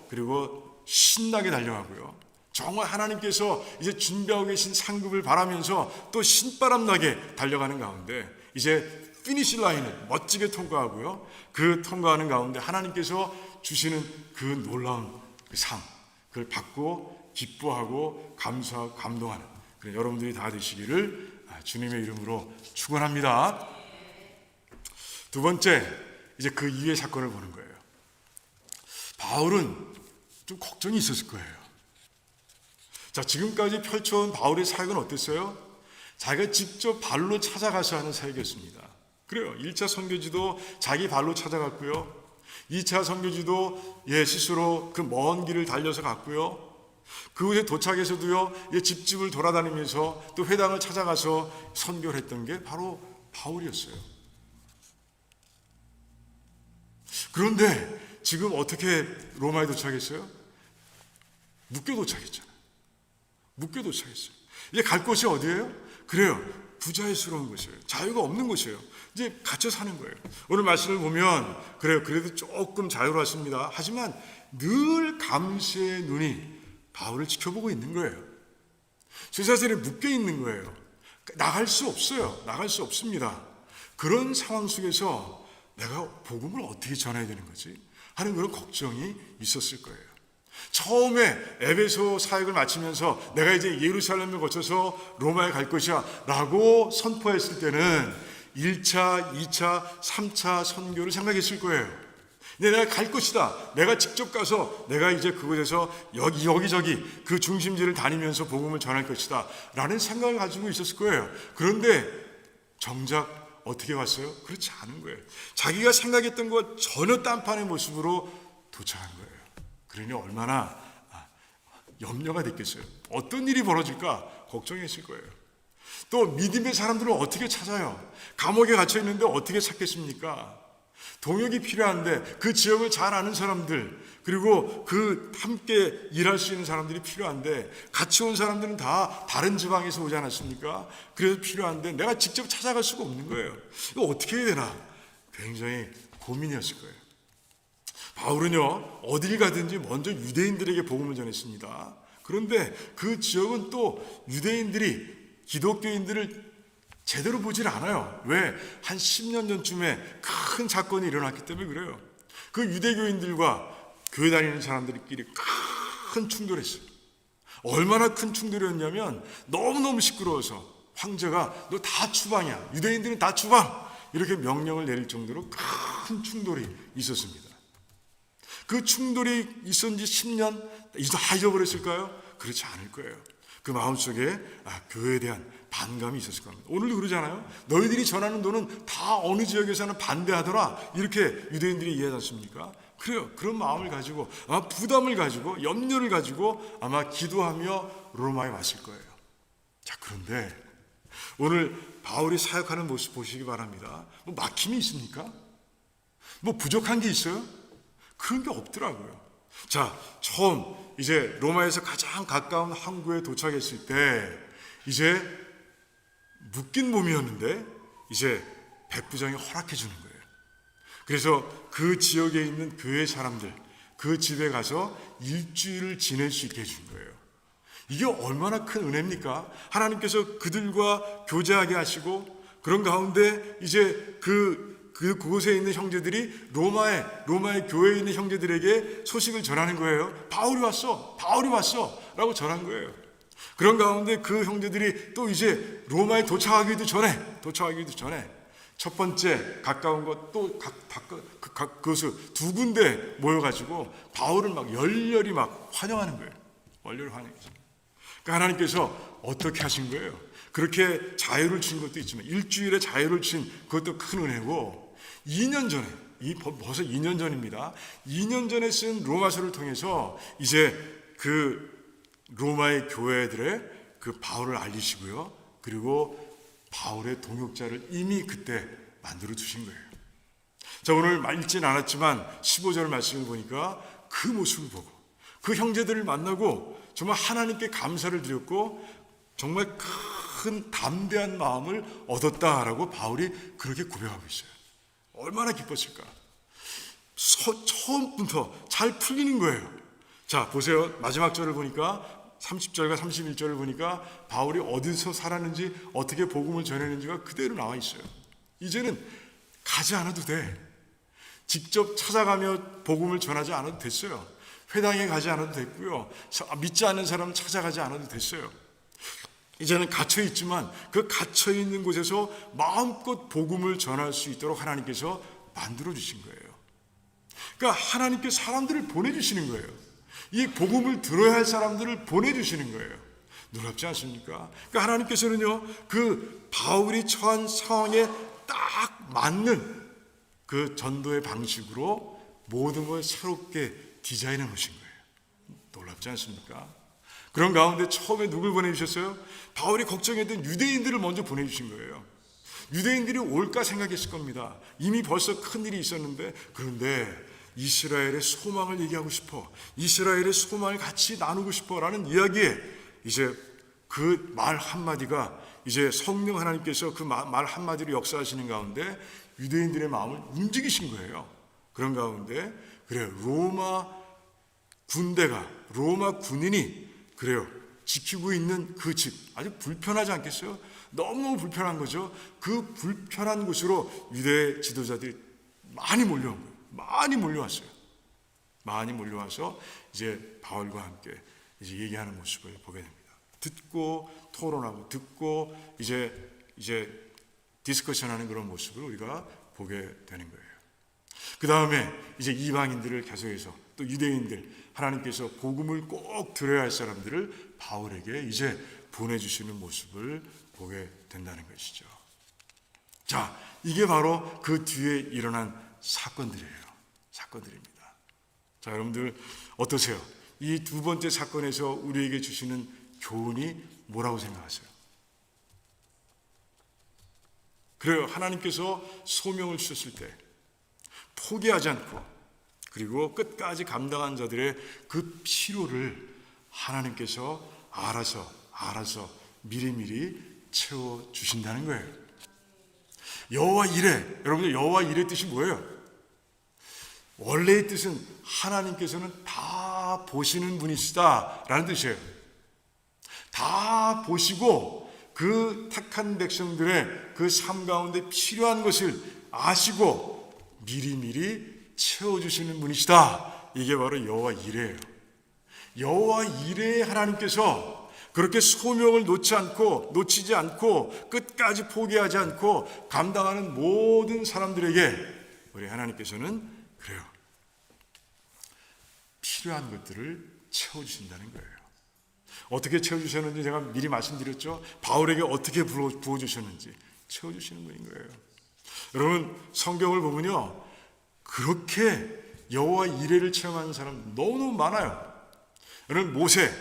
그리고 신나게 달려가고요. 정말 하나님께서 이제 준비하고 계신 상급을 바라면서 또 신바람 나게 달려가는 가운데 이제 피니시 라인을 멋지게 통과하고요. 그 통과하는 가운데 하나님께서 주시는 그 놀라운 그 상, 그걸 받고 기뻐하고 감사하고 감동하는 그런 여러분들이 다 되시기를 주님의 이름으로 축원합니다. 두 번째, 이제 그 이후의 사건을 보는 거예요. 바울은 좀 걱정이 있었을 거예요. 자, 지금까지 펼쳐온 바울의 사역은 어땠어요? 자기가 직접 발로 찾아가서 하는 사역이었습니다. 그래요. 1차 선교지도 자기 발로 찾아갔고요. 2차 선교지도 스스로 그 먼 길을 달려서 갔고요. 그곳에 도착해서도요, 집집을 돌아다니면서 또 회당을 찾아가서 선교를 했던 게 바로 바울이었어요. 그런데 지금 어떻게 로마에 도착했어요? 묶여 도착했잖아요. 묶여 도착했어요. 이제 갈 곳이 어디예요? 그래요. 부자유스러운 곳이에요. 자유가 없는 곳이에요. 이제 갇혀 사는 거예요. 오늘 말씀을 보면 그래요. 그래도 조금 자유로웠습니다. 하지만 늘 감시의 눈이 바울을 지켜보고 있는 거예요. 쇠사슬에 묶여 있는 거예요. 나갈 수 없어요. 나갈 수 없습니다. 그런 상황 속에서 내가 복음을 어떻게 전해야 되는 거지? 하는 그런 걱정이 있었을 거예요. 처음에 에베소 사역을 마치면서 내가 이제 예루살렘을 거쳐서 로마에 갈 것이야 라고 선포했을 때는 1차, 2차, 3차 선교를 생각했을 거예요. 근데 내가 갈 것이다. 내가 직접 가서 내가 이제 그곳에서 여기저기 그 중심지를 다니면서 복음을 전할 것이다 라는 생각을 가지고 있었을 거예요. 그런데 정작 어떻게 왔어요? 그렇지 않은 거예요. 자기가 생각했던 것 전혀 딴판의 모습으로 도착한 거예요. 그러니 얼마나 염려가 됐겠어요. 어떤 일이 벌어질까 걱정했을 거예요. 또 믿음의 사람들을 어떻게 찾아요? 감옥에 갇혀 있는데 어떻게 찾겠습니까? 동역이 필요한데 그 지역을 잘 아는 사람들, 그리고 그 함께 일할 수 있는 사람들이 필요한데 같이 온 사람들은 다 다른 지방에서 오지 않았습니까? 그래서 필요한데 내가 직접 찾아갈 수가 없는 거예요. 이거 어떻게 해야 되나? 굉장히 고민이었을 거예요. 바울은요, 어딜 가든지 먼저 유대인들에게 복음을 전했습니다. 그런데 그 지역은 또 유대인들이 기독교인들을 제대로 보질 않아요. 왜? 한 10년 전쯤에 큰 사건이 일어났기 때문에 그래요. 그 유대교인들과 교회 다니는 사람들끼리 큰 충돌했어요. 얼마나 큰 충돌이었냐면 너무너무 시끄러워서 황제가 너 다 추방이야. 유대인들은 다 추방. 이렇게 명령을 내릴 정도로 큰 충돌이 있었습니다. 그 충돌이 있었는 지 10년 다 잊어버렸을까요? 그렇지 않을 거예요. 그 마음속에 교회에 대한 반감이 있었을 겁니다. 오늘도 그러잖아요. 너희들이 전하는 도는 다 어느 지역에서는 반대하더라. 이렇게 유대인들이 이해하지 않습니까? 그래요. 그런 마음을 가지고 아마 부담을 가지고 염려를 가지고 아마 기도하며 로마에 왔을 거예요. 자, 그런데 오늘 바울이 사역하는 모습 보시기 바랍니다. 뭐 막힘이 있습니까? 뭐 부족한 게 있어요? 그런 게 없더라고요. 자, 처음 이제 로마에서 가장 가까운 항구에 도착했을 때 이제 묶인 몸이었는데 이제 백부장이 허락해 주는 거예요. 그래서 그 지역에 있는 교회 사람들 그 집에 가서 일주일을 지낼 수 있게 해준 거예요. 이게 얼마나 큰 은혜입니까? 하나님께서 그들과 교제하게 하시고 그런 가운데 이제 그곳에 있는 형제들이 로마의 교회에 있는 형제들에게 소식을 전하는 거예요. 바울이 왔어 라고 전한 거예요. 그런 가운데 그 형제들이 또 이제 로마에 도착하기도 전에 첫 번째 가까운 것 또 그것을 두 군데 모여가지고 바울을 막 열렬히 막 환영하는 거예요. 열렬히 환영해서. 그러니까 하나님께서 어떻게 하신 거예요? 그렇게 자유를 준 것도 있지만 일주일에 자유를 준 그것도 큰 은혜고 2년 전에, 벌써 2년 전입니다. 2년 전에 쓴 로마서를 통해서 이제 그 로마의 교회들의 그 바울을 알리시고요. 그리고 바울의 동역자를 이미 그때 만들어 주신 거예요. 자, 오늘 읽진 않았지만 15절 말씀을 보니까 그 모습을 보고 그 형제들을 만나고 정말 하나님께 감사를 드렸고 정말 큰 담대한 마음을 얻었다라고 바울이 그렇게 고백하고 있어요. 얼마나 기뻤을까? 처음부터 잘 풀리는 거예요. 자, 보세요. 마지막 절을 보니까 30절과 31절을 보니까 바울이 어디서 살았는지 어떻게 복음을 전했는지가 그대로 나와 있어요. 이제는 가지 않아도 돼. 직접 찾아가며 복음을 전하지 않아도 됐어요. 회당에 가지 않아도 됐고요. 믿지 않는 사람은 찾아가지 않아도 됐어요. 이제는 갇혀있지만 그 갇혀있는 곳에서 마음껏 복음을 전할 수 있도록 하나님께서 만들어주신 거예요. 그러니까 하나님께 사람들을 보내주시는 거예요. 이 복음을 들어야 할 사람들을 보내주시는 거예요. 놀랍지 않습니까? 그러니까 하나님께서는요, 그 바울이 처한 상황에 딱 맞는 그 전도의 방식으로 모든 걸 새롭게 디자인해 놓으신 거예요. 놀랍지 않습니까? 그런 가운데 처음에 누굴 보내주셨어요? 바울이 걱정했던 유대인들을 먼저 보내주신 거예요. 유대인들이 올까 생각했을 겁니다. 이미 벌써 큰 일이 있었는데, 그런데 이스라엘의 소망을 얘기하고 싶어, 이스라엘의 소망을 같이 나누고 싶어 라는 이야기에 이제 그 말 한마디가 이제 성령 하나님께서 그 말 한마디로 역사하시는 가운데 유대인들의 마음을 움직이신 거예요. 그런 가운데 그래요, 로마 군인이 그래요, 지키고 있는 그 집, 아주 불편하지 않겠어요? 너무너무 불편한 거죠. 그 불편한 곳으로 유대 지도자들이 많이 몰려온 거예요. 많이 몰려왔어요. 많이 몰려와서 이제 바울과 함께 이제 얘기하는 모습을 보게 됩니다. 듣고 토론하고 듣고 이제 디스커션하는 그런 모습을 우리가 보게 되는 거예요. 그 다음에 이제 이방인들을 계속해서 또 유대인들, 하나님께서 복음을 꼭 들어야 할 사람들을 바울에게 이제 보내주시는 모습을 보게 된다는 것이죠. 자, 이게 바로 그 뒤에 일어난 사건들입니다. 자, 여러분들 어떠세요? 이 두 번째 사건에서 우리에게 주시는 교훈이 뭐라고 생각하세요? 그래요, 하나님께서 소명을 주셨을 때 포기하지 않고 그리고 끝까지 감당한 자들의 그 필요를 하나님께서 알아서 미리미리 채워주신다는 거예요. 여호와 이레, 여러분들 여호와 이레 뜻이 뭐예요? 원래의 뜻은 하나님께서는 다 보시는 분이시다 라는 뜻이에요. 다 보시고 그 택한 백성들의 그 삶 가운데 필요한 것을 아시고 미리미리 채워주시는 분이시다. 이게 바로 여호와 이레예요. 여호와 이레의 하나님께서 그렇게 소명을 놓치지 않고 끝까지 포기하지 않고 감당하는 모든 사람들에게 우리 하나님께서는 그래요, 필요한 것들을 채워주신다는 거예요. 어떻게 채워주셨는지 제가 미리 말씀드렸죠. 바울에게 어떻게 부어주셨는지 채워주시는 분인 거예요. 여러분, 성경을 보면요, 그렇게 여호와 이레를 체험하는 사람 너무너무 많아요. 여러분, 모세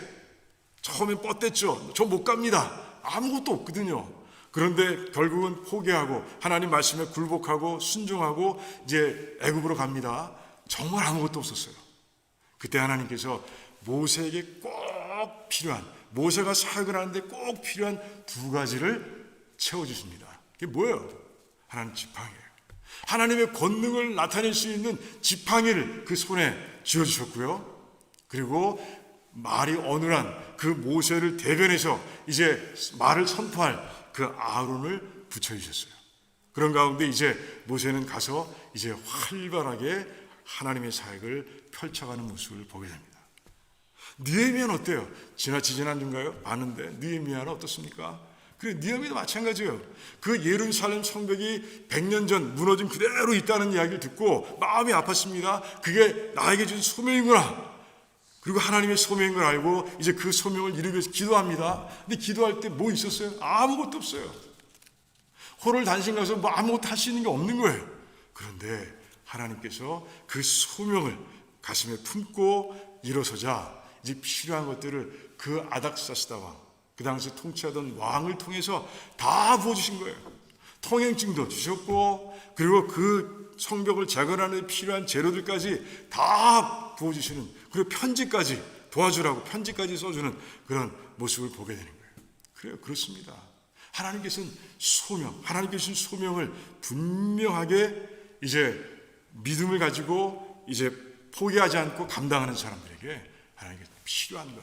처음엔 뻗댔죠. 저 못 갑니다. 아무것도 없거든요. 그런데 결국은 포기하고 하나님 말씀에 굴복하고 순종하고 이제 애굽으로 갑니다. 정말 아무것도 없었어요. 그때 하나님께서 모세에게 꼭 필요한, 모세가 사역을 하는데 꼭 필요한 두 가지를 채워주십니다. 그게 뭐예요? 하나님 지팡이예요. 하나님의 권능을 나타낼 수 있는 지팡이를 그 손에 쥐어주셨고요. 그리고 말이 어눌한 그 모세를 대변해서 이제 말을 선포할 그 아론을 붙여주셨어요. 그런 가운데 이제 모세는 가서 이제 활발하게 하나님의 사역을 펼쳐가는 모습을 보게 됩니다. 느헤미야는 어때요? 지난주인가요? 아는데 느헤미야는 어떻습니까? 그래, 느헤미야도 마찬가지예요. 그 예루살렘 성벽이 100년 전 무너진 그대로 있다는 이야기를 듣고 마음이 아팠습니다. 그게 나에게 준 소명이구나. 그리고 하나님의 소명인 걸 알고 이제 그 소명을 이루기 위해서 기도합니다. 근데 기도할 때 뭐 있었어요? 아무것도 없어요. 호를 단신 가서 뭐 아무것도 할 수 있는 게 없는 거예요. 그런데 하나님께서 그 소명을 가슴에 품고 일어서자 이제 필요한 것들을 그 아닥사스다 왕, 그 당시 통치하던 왕을 통해서 다 부어주신 거예요. 통행증도 주셨고, 그리고 그 성벽을 재건하는 데 필요한 재료들까지 다 부어주시는, 그리고 편지까지 도와주라고 편지까지 써주는 그런 모습을 보게 되는 거예요. 그래요, 그렇습니다. 하나님께서는 하나님께 주신 소명을 분명하게 이제 믿음을 가지고 이제 포기하지 않고 감당하는 사람들에게 하나님께 필요한 것,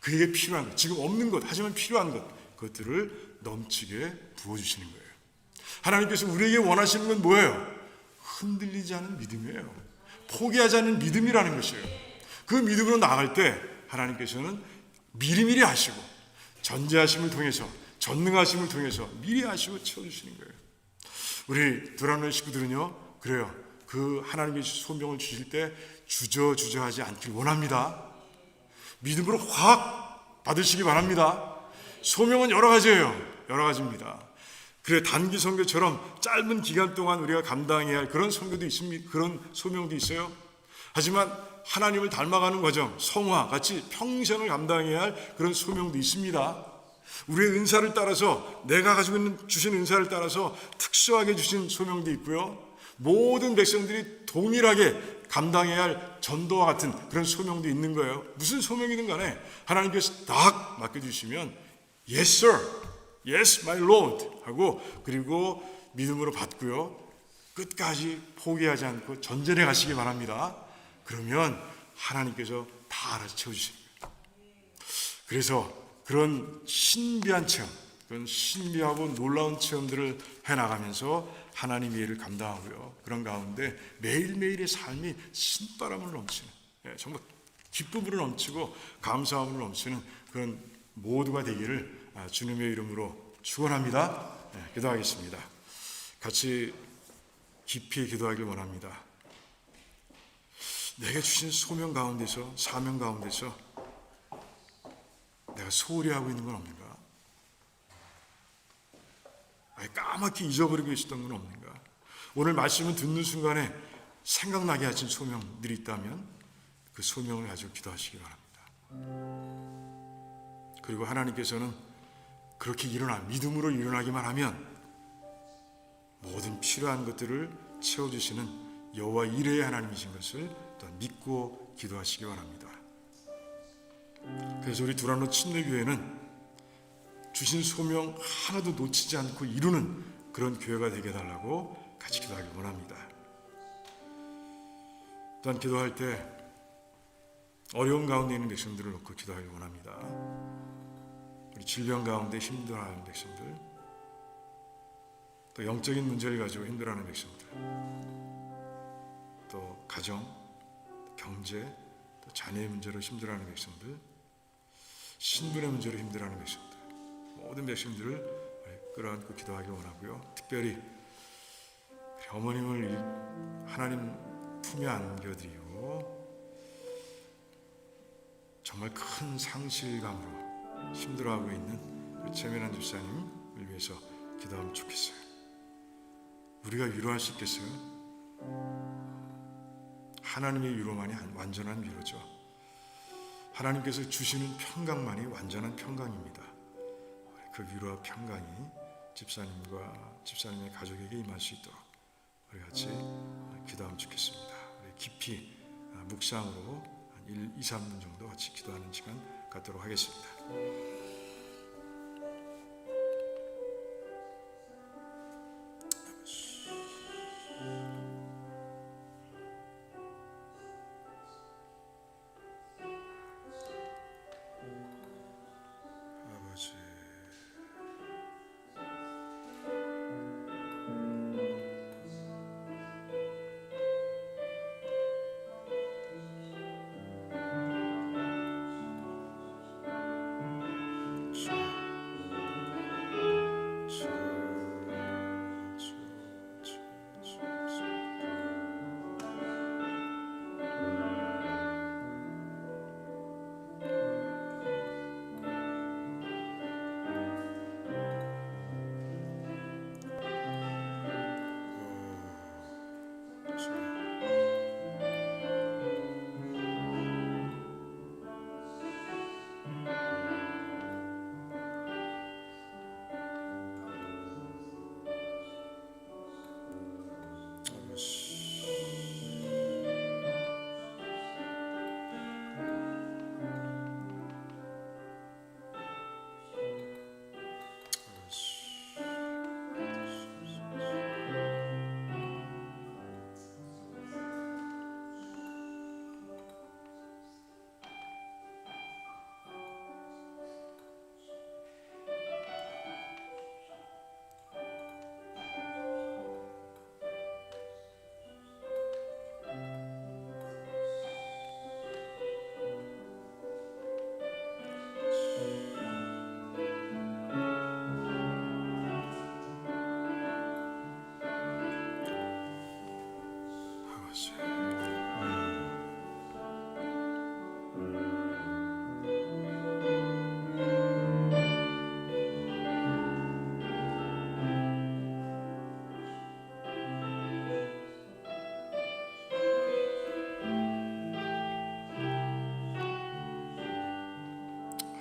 그에게 필요한 것, 지금 없는 것, 하지만 필요한 것, 그것들을 넘치게 부어주시는 거예요. 하나님께서 우리에게 원하시는 건 뭐예요? 흔들리지 않은 믿음이에요. 포기하지 않는 믿음이라는 것이에요. 그 믿음으로 나아갈 때 하나님께서는 미리미리 하시고 전제하심을 통해서, 전능하심을 통해서 미리 하시고 채워주시는 거예요. 우리 두란노의 식구들은요, 그래요. 그 하나님의 소명을 주실 때 주저하지 않길 원합니다. 믿음으로 확 받으시기 바랍니다. 소명은 여러 가지예요. 여러 가지입니다. 그래, 단기 선교처럼 짧은 기간 동안 우리가 감당해야 할 그런 선교도 있습니다. 그런 소명도 있어요. 하지만 하나님을 닮아가는 과정, 성화 같이 평생을 감당해야 할 그런 소명도 있습니다. 우리의 은사를 따라서, 내가 가지고 있는 주신 은사를 따라서 특수하게 주신 소명도 있고요. 모든 백성들이 동일하게 감당해야 할 전도와 같은 그런 소명도 있는 거예요. 무슨 소명이든 간에 하나님께서 딱 맡겨주시면 Yes, sir. Yes, my Lord 하고, 그리고 믿음으로 받고요. 끝까지 포기하지 않고 전전해 가시기 바랍니다. 그러면 하나님께서 다 알아서 채워주시는 거예요. 그래서 그런 신비한 체험, 그런 신비하고 놀라운 체험들을 해나가면서 하나님의 일을 감당하고요. 그런 가운데 매일매일의 삶이 신바람을 넘치는, 정말 기쁨으로 넘치고 감사함으로 넘치는 그런 모두가 되기를 주님의 이름으로 축원합니다. 기도하겠습니다. 같이 깊이 기도하길 원합니다. 내게 주신 소명 가운데서, 사명 가운데서 내가 소홀히 하고 있는 건 없는가? 아예 까맣게 잊어버리고 있었던 건 없는가? 오늘 말씀을 듣는 순간에 생각나게 하신 소명들이 있다면 그 소명을 가지고 기도하시기 바랍니다. 그리고 하나님께서는 그렇게 믿음으로 일어나기만 하면 모든 필요한 것들을 채워주시는 여호와 이레의 하나님이신 것을 또한 믿고 기도하시기 바랍니다. 그래서 우리 두란노 침례교회는 주신 소명 하나도 놓치지 않고 이루는 그런 교회가 되게 해달라고 같이 기도하길 원합니다. 또한 기도할 때 어려움 가운데 있는 백성들을 놓고 기도하길 원합니다. 우리 질병 가운데 힘들어하는 백성들, 또 영적인 문제를 가지고 힘들어하는 백성들, 또 가정, 경제, 또 자녀의 문제로 힘들어하는 백성들, 신분의 문제로 힘들어하는 백성들, 모든 백성들을 끌어안고 기도하길 원하고요. 특별히 어머님을 하나님 품에 안겨드리고 정말 큰 상실감으로 힘들어하고 있는 최면한 집사님을 위해서 기도하면 좋겠어요. 우리가 위로할 수 있겠어요? 하나님의 위로만이 완전한 위로죠. 하나님께서 주시는 평강만이 완전한 평강입니다. 그 위로와 평강이 집사님과 집사님의 가족에게 임할 수 있도록 우리 같이 기도하면 좋겠습니다. 우리 깊이 묵상으로 한 1, 2, 3분 정도 같이 기도하는 시간 갖도록 하겠습니다.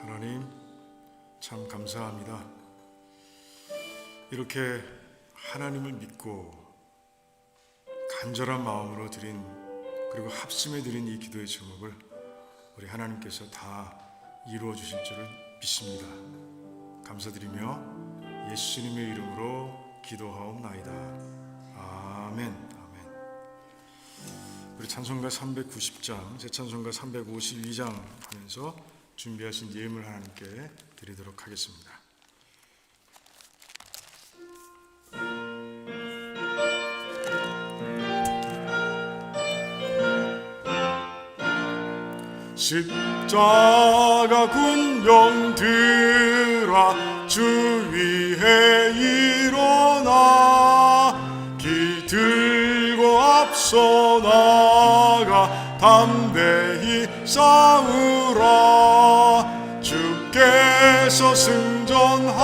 하나님 참 감사합니다. 이렇게 하나님을 믿고 간절한 마음으로 드린, 그리고 합심해 드린 이 기도의 제목을 우리 하나님께서 다 이루어 주실 줄을 믿습니다. 감사드리며 예수님의 이름으로 기도하옵나이다. 아멘. 아멘. 우리 찬송가 390장, 제 찬송가 352장 하면서 준비하신 예물 하나님께 드리도록 하겠습니다. 십자가 군병들아 주 위에 일어나 기 들고 앞서 나가 담대히 싸우라. 주께서 승전하고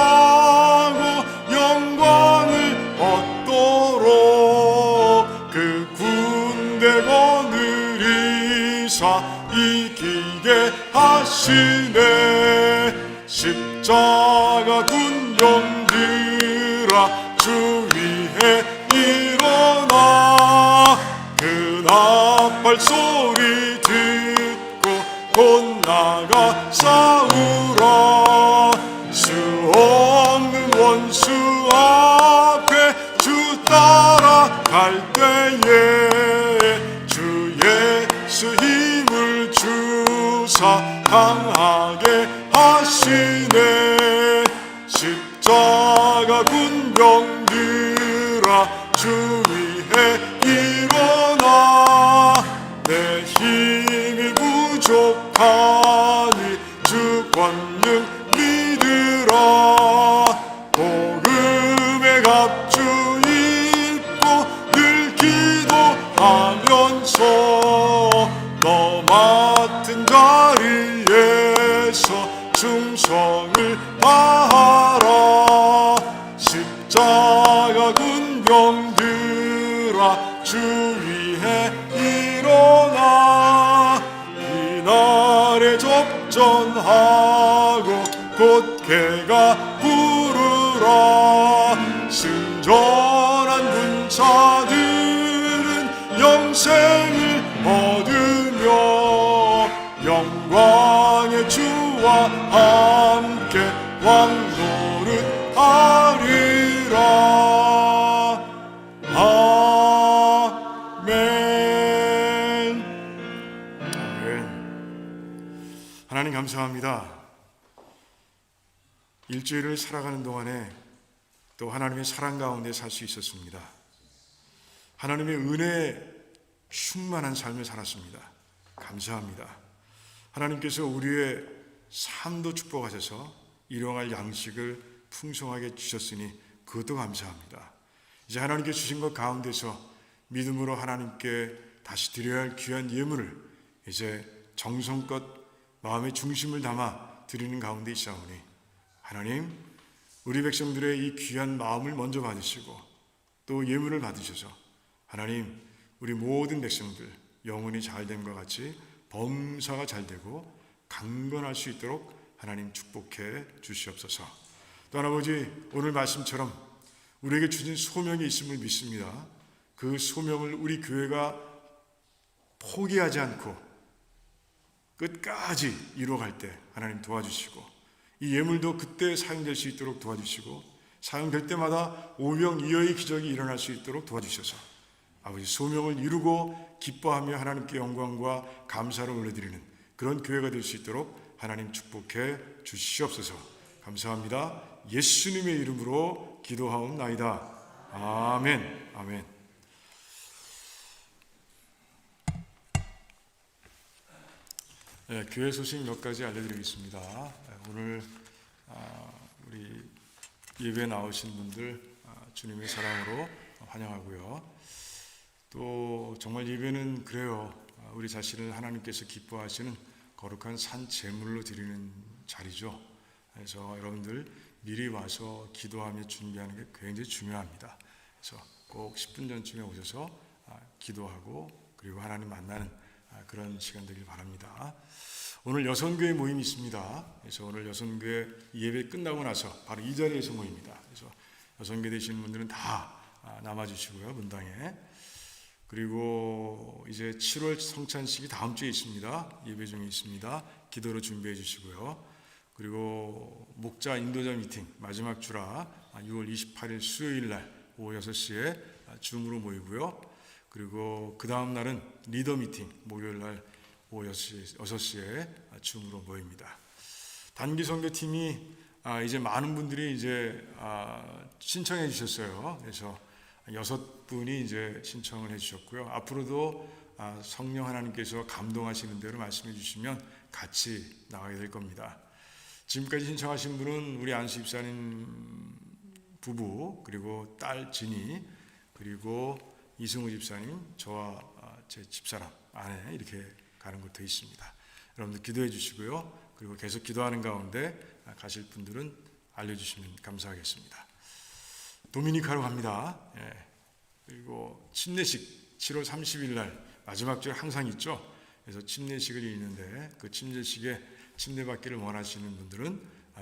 영광을 얻도록 그 군대 거느리사 이기게 하시네. 십자가 군병들아 주 위에 일어나 그 나팔 소리 듣고 곧 나가 싸우라. 수 없는 원수 앞에 주 따라갈 때에 주 예수 힘을 주사 강하게 하시네. 십자가 군병들아 주 위에 일어나 내 힘이 부족하니 주 권능 믿으라. 복음의 갑주 입고 늘 기도하면서 너 맡은 자리에서 충성을 다하라. 십자가 군병들아 주 위에 일어나 이날에 접전하고 곧 개가 부르라. 승전한 군사들은 영생을 얻으며 영광의 주와 함께 왕노릇 하리라. 아멘. 아멘. 하나님 감사합니다. 일주일을 살아가는 동안에 또 하나님의 사랑 가운데 살 수 있었습니다. 하나님의 은혜에 충만한 삶을 살았습니다. 감사합니다. 하나님께서 우리의 삶도 축복하셔서 일용할 양식을 풍성하게 주셨으니 그것도 감사합니다. 이제 하나님께 주신 것 가운데서 믿음으로 하나님께 다시 드려야 할 귀한 예물을 이제 정성껏 마음의 중심을 담아 드리는 가운데 있사오니 하나님, 우리 백성들의 이 귀한 마음을 먼저 받으시고 또 예물을 받으셔서 하나님, 우리 모든 백성들 영혼이 잘됨과 같이 범사가 잘되고 강건할 수 있도록 하나님 축복해 주시옵소서. 또 아버지, 오늘 말씀처럼 우리에게 주신 소명이 있음을 믿습니다. 그 소명을 우리 교회가 포기하지 않고 끝까지 이루어갈 때 하나님 도와주시고 이 예물도 그때 사용될 수 있도록 도와주시고 사용될 때마다 오병이어의 기적이 일어날 수 있도록 도와주셔서 아버지 소명을 이루고 기뻐하며 하나님께 영광과 감사를 올려드리는 그런 교회가 될 수 있도록 하나님 축복해 주시옵소서. 감사합니다. 예수님의 이름으로 기도하옵나이다. 아멘. 아멘. 네, 교회 소식 몇 가지 알려드리겠습니다. 오늘 우리 예배에 나오신 분들 주님의 사랑으로 환영하고요. 또 정말 예배는 그래요. 우리 자신을 하나님께서 기뻐하시는 거룩한 산 제물로 드리는 자리죠. 그래서 여러분들 미리 와서 기도하며 준비하는 게 굉장히 중요합니다. 그래서 꼭 10분 전쯤에 오셔서 기도하고 그리고 하나님 만나는 그런 시간 되길 바랍니다. 오늘 여성교회 모임이 있습니다. 그래서 오늘 여성교회 예배 끝나고 나서 바로 이 자리에서 모입니다. 그래서 여성교회 되시는 분들은 다 남아주시고요, 문당에. 그리고 이제 7월 성찬식이 다음 주에 있습니다. 예배 중에 있습니다. 기도로 준비해 주시고요. 그리고 목자 인도자 미팅 마지막 주라 6월 28일 수요일 날 오후 6시에 줌으로 모이고요. 그리고 그 다음 날은 리더 미팅 목요일 날 오후 6시에 줌으로 모입니다. 단기 선교팀이 이제 많은 분들이 이제 신청해 주셨어요. 그래서 6분이 이제 신청을 해 주셨고요. 앞으로도 성령 하나님께서 감동하시는 대로 말씀해 주시면 같이 나가게 될 겁니다. 지금까지 신청하신 분은 우리 안수 집사님 부부, 그리고 딸 진이, 그리고 이승우 집사님, 저와 제 집사람 아내 이렇게 가는 곳 되어 있습니다. 여러분들 기도해 주시고요. 그리고 계속 기도하는 가운데 가실 분들은 알려주시면 감사하겠습니다. 도미니카로 갑니다. 그리고 침례식 7월 30일 날 마지막 주에 항상 있죠. 그래서 침례식을 있는데 그 침례식에 침례받기를 원하시는 분들은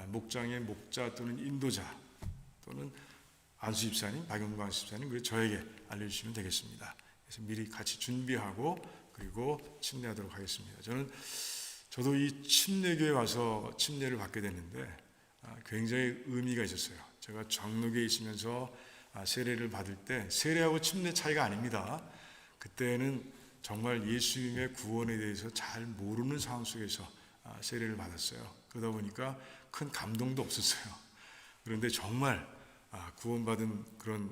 목장의 목자 또는 인도자 또는 안수 집사님, 박영구 안수 집사님, 그리고 저에게 알려주시면 되겠습니다. 그래서 미리 같이 준비하고 그리고 침례하도록 하겠습니다. 저도 이 침례교회 와서 침례를 받게 됐는데 굉장히 의미가 있었어요. 제가 장로교에 있으면서 세례를 받을 때 세례하고 침례 차이가 아닙니다. 그때는 정말 예수님의 구원에 대해서 잘 모르는 상황 속에서 세례를 받았어요. 그러다 보니까 큰 감동도 없었어요. 그런데 정말 구원받은 그런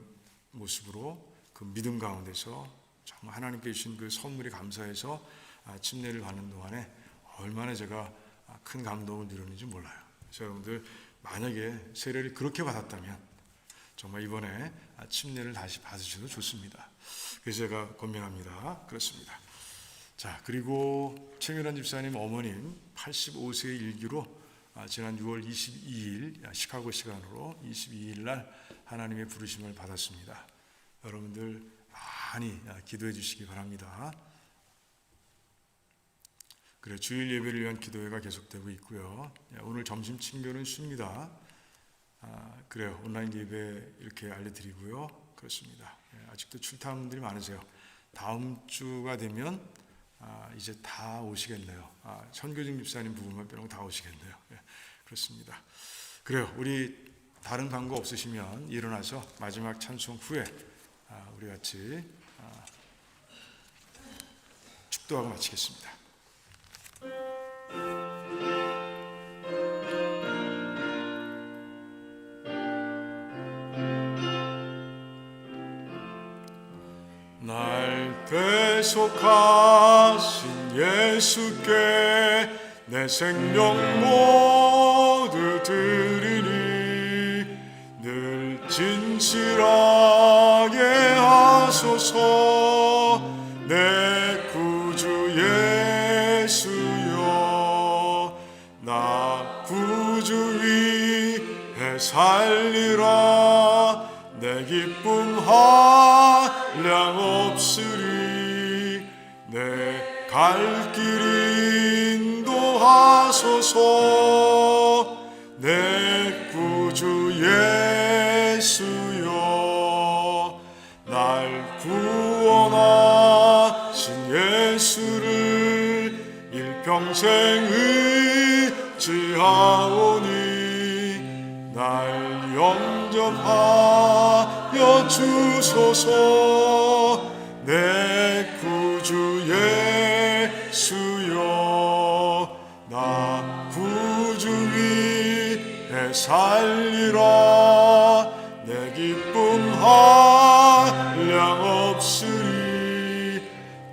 모습으로 그 믿음 가운데서 정말 하나님께 주신 그 선물에 감사해서 침례를 받는 동안에 얼마나 제가 큰 감동을 누렸는지 몰라요. 그래서 여러분들 만약에 세례를 그렇게 받았다면 정말 이번에 침례를 다시 받으셔도 좋습니다. 그래서 제가 권면합니다. 그렇습니다. 자, 그리고 최미란 집사님 어머님 85세의 일기로 지난 6월 22일 시카고 시간으로 22일 날 하나님의 부르심을 받았습니다. 여러분들 많이 기도해 주시기 바랍니다. 그래, 주일 예배를 위한 기도회가 계속되고 있고요. 오늘 점심 친교는 쉽니다. 그래요, 온라인 예배 이렇게 알려드리고요. 그렇습니다. 아직도 출타한 분들이 많으세요. 다음 주가 되면 이제 다 오시겠네요. 선교진 집사님 부부만 빼놓고 다 오시겠네요. 그렇습니다. 그래요, 우리 다른 방법 없으시면 일어나서 마지막 찬송 후에 우리 같이 축도하고 마치겠습니다. 날 대속하신 예수께 내 생명 모두 드리니 늘 진실하게 하소서. 내 구주 예수여, 나 구주 위에 살리라. 내 기쁨 한량 없으리. 내 갈 길 인도하소서. 내 구주 예수여, 날 구원하신 예수를 일평생 의지하오니 날 영접하여 주소서. 내 구주 예수여, 나 구주 위에 살리라. 내 기쁨 한량 없으리.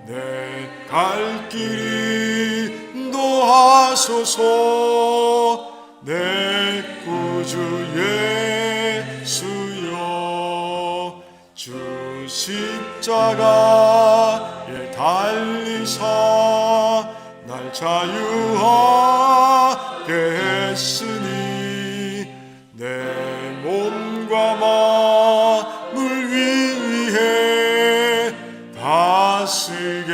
내 갈 길 인도하소서. 내 구주 예수여, 주 십자가에 달리사 날 자유하게 했으니 내 몸과 마음을 위해 다스게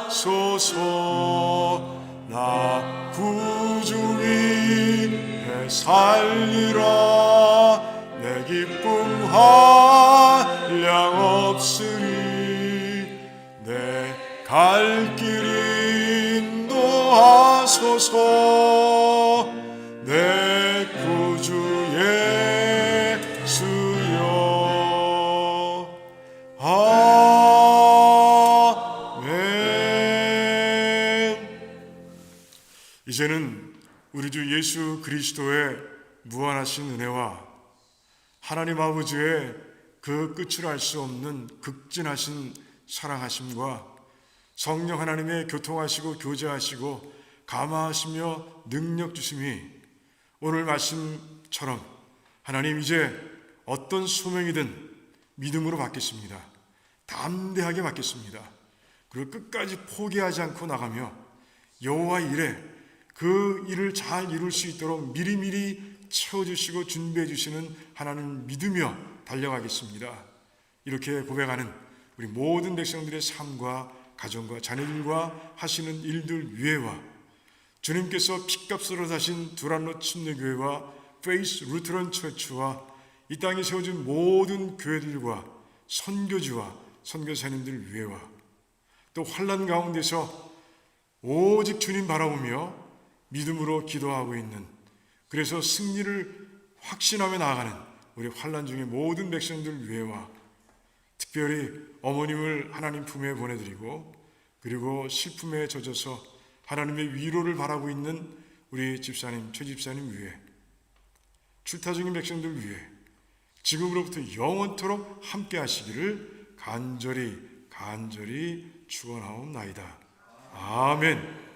하소서. 나 구주 위에 살리라. 내 기쁨 한량없으리. 내 갈 길 인도하소서. 내 구주 예수여. 아멘. 이제는 우리 주 예수 그리스도의 무한하신 은혜와 하나님 아버지의 그 끝을 알 수 없는 극진하신 사랑하심과 성령 하나님의 교통하시고 교제하시고 감화하시며 능력 주심이 오늘 말씀처럼 하나님 이제 어떤 소명이든 믿음으로 받겠습니다. 담대하게 받겠습니다. 그리고 끝까지 포기하지 않고 나가며 여호와 일에 그 일을 잘 이룰 수 있도록 미리미리 채워주시고 준비해 주시는 하나님을 믿으며 달려가겠습니다. 이렇게 고백하는 우리 모든 백성들의 삶과 가정과 자녀들과 하시는 일들 위에와 주님께서 핏값으로 사신 두란노 침례교회와 페이스 루트런 처치와 이 땅에 세워진 모든 교회들과 선교지와 선교사님들 위에와 또 환난 가운데서 오직 주님 바라보며 믿음으로 기도하고 있는, 그래서 승리를 확신하며 나아가는 우리 환난 중의 모든 백성들 위에와 특별히 어머님을 하나님 품에 보내드리고 그리고 슬픔에 젖어서 하나님의 위로를 바라고 있는 우리 집사님, 최 집사님 위에, 출타 중인 백성들 위에 지금으로부터 영원토록 함께 하시기를 간절히 축원하옵나이다. 아멘.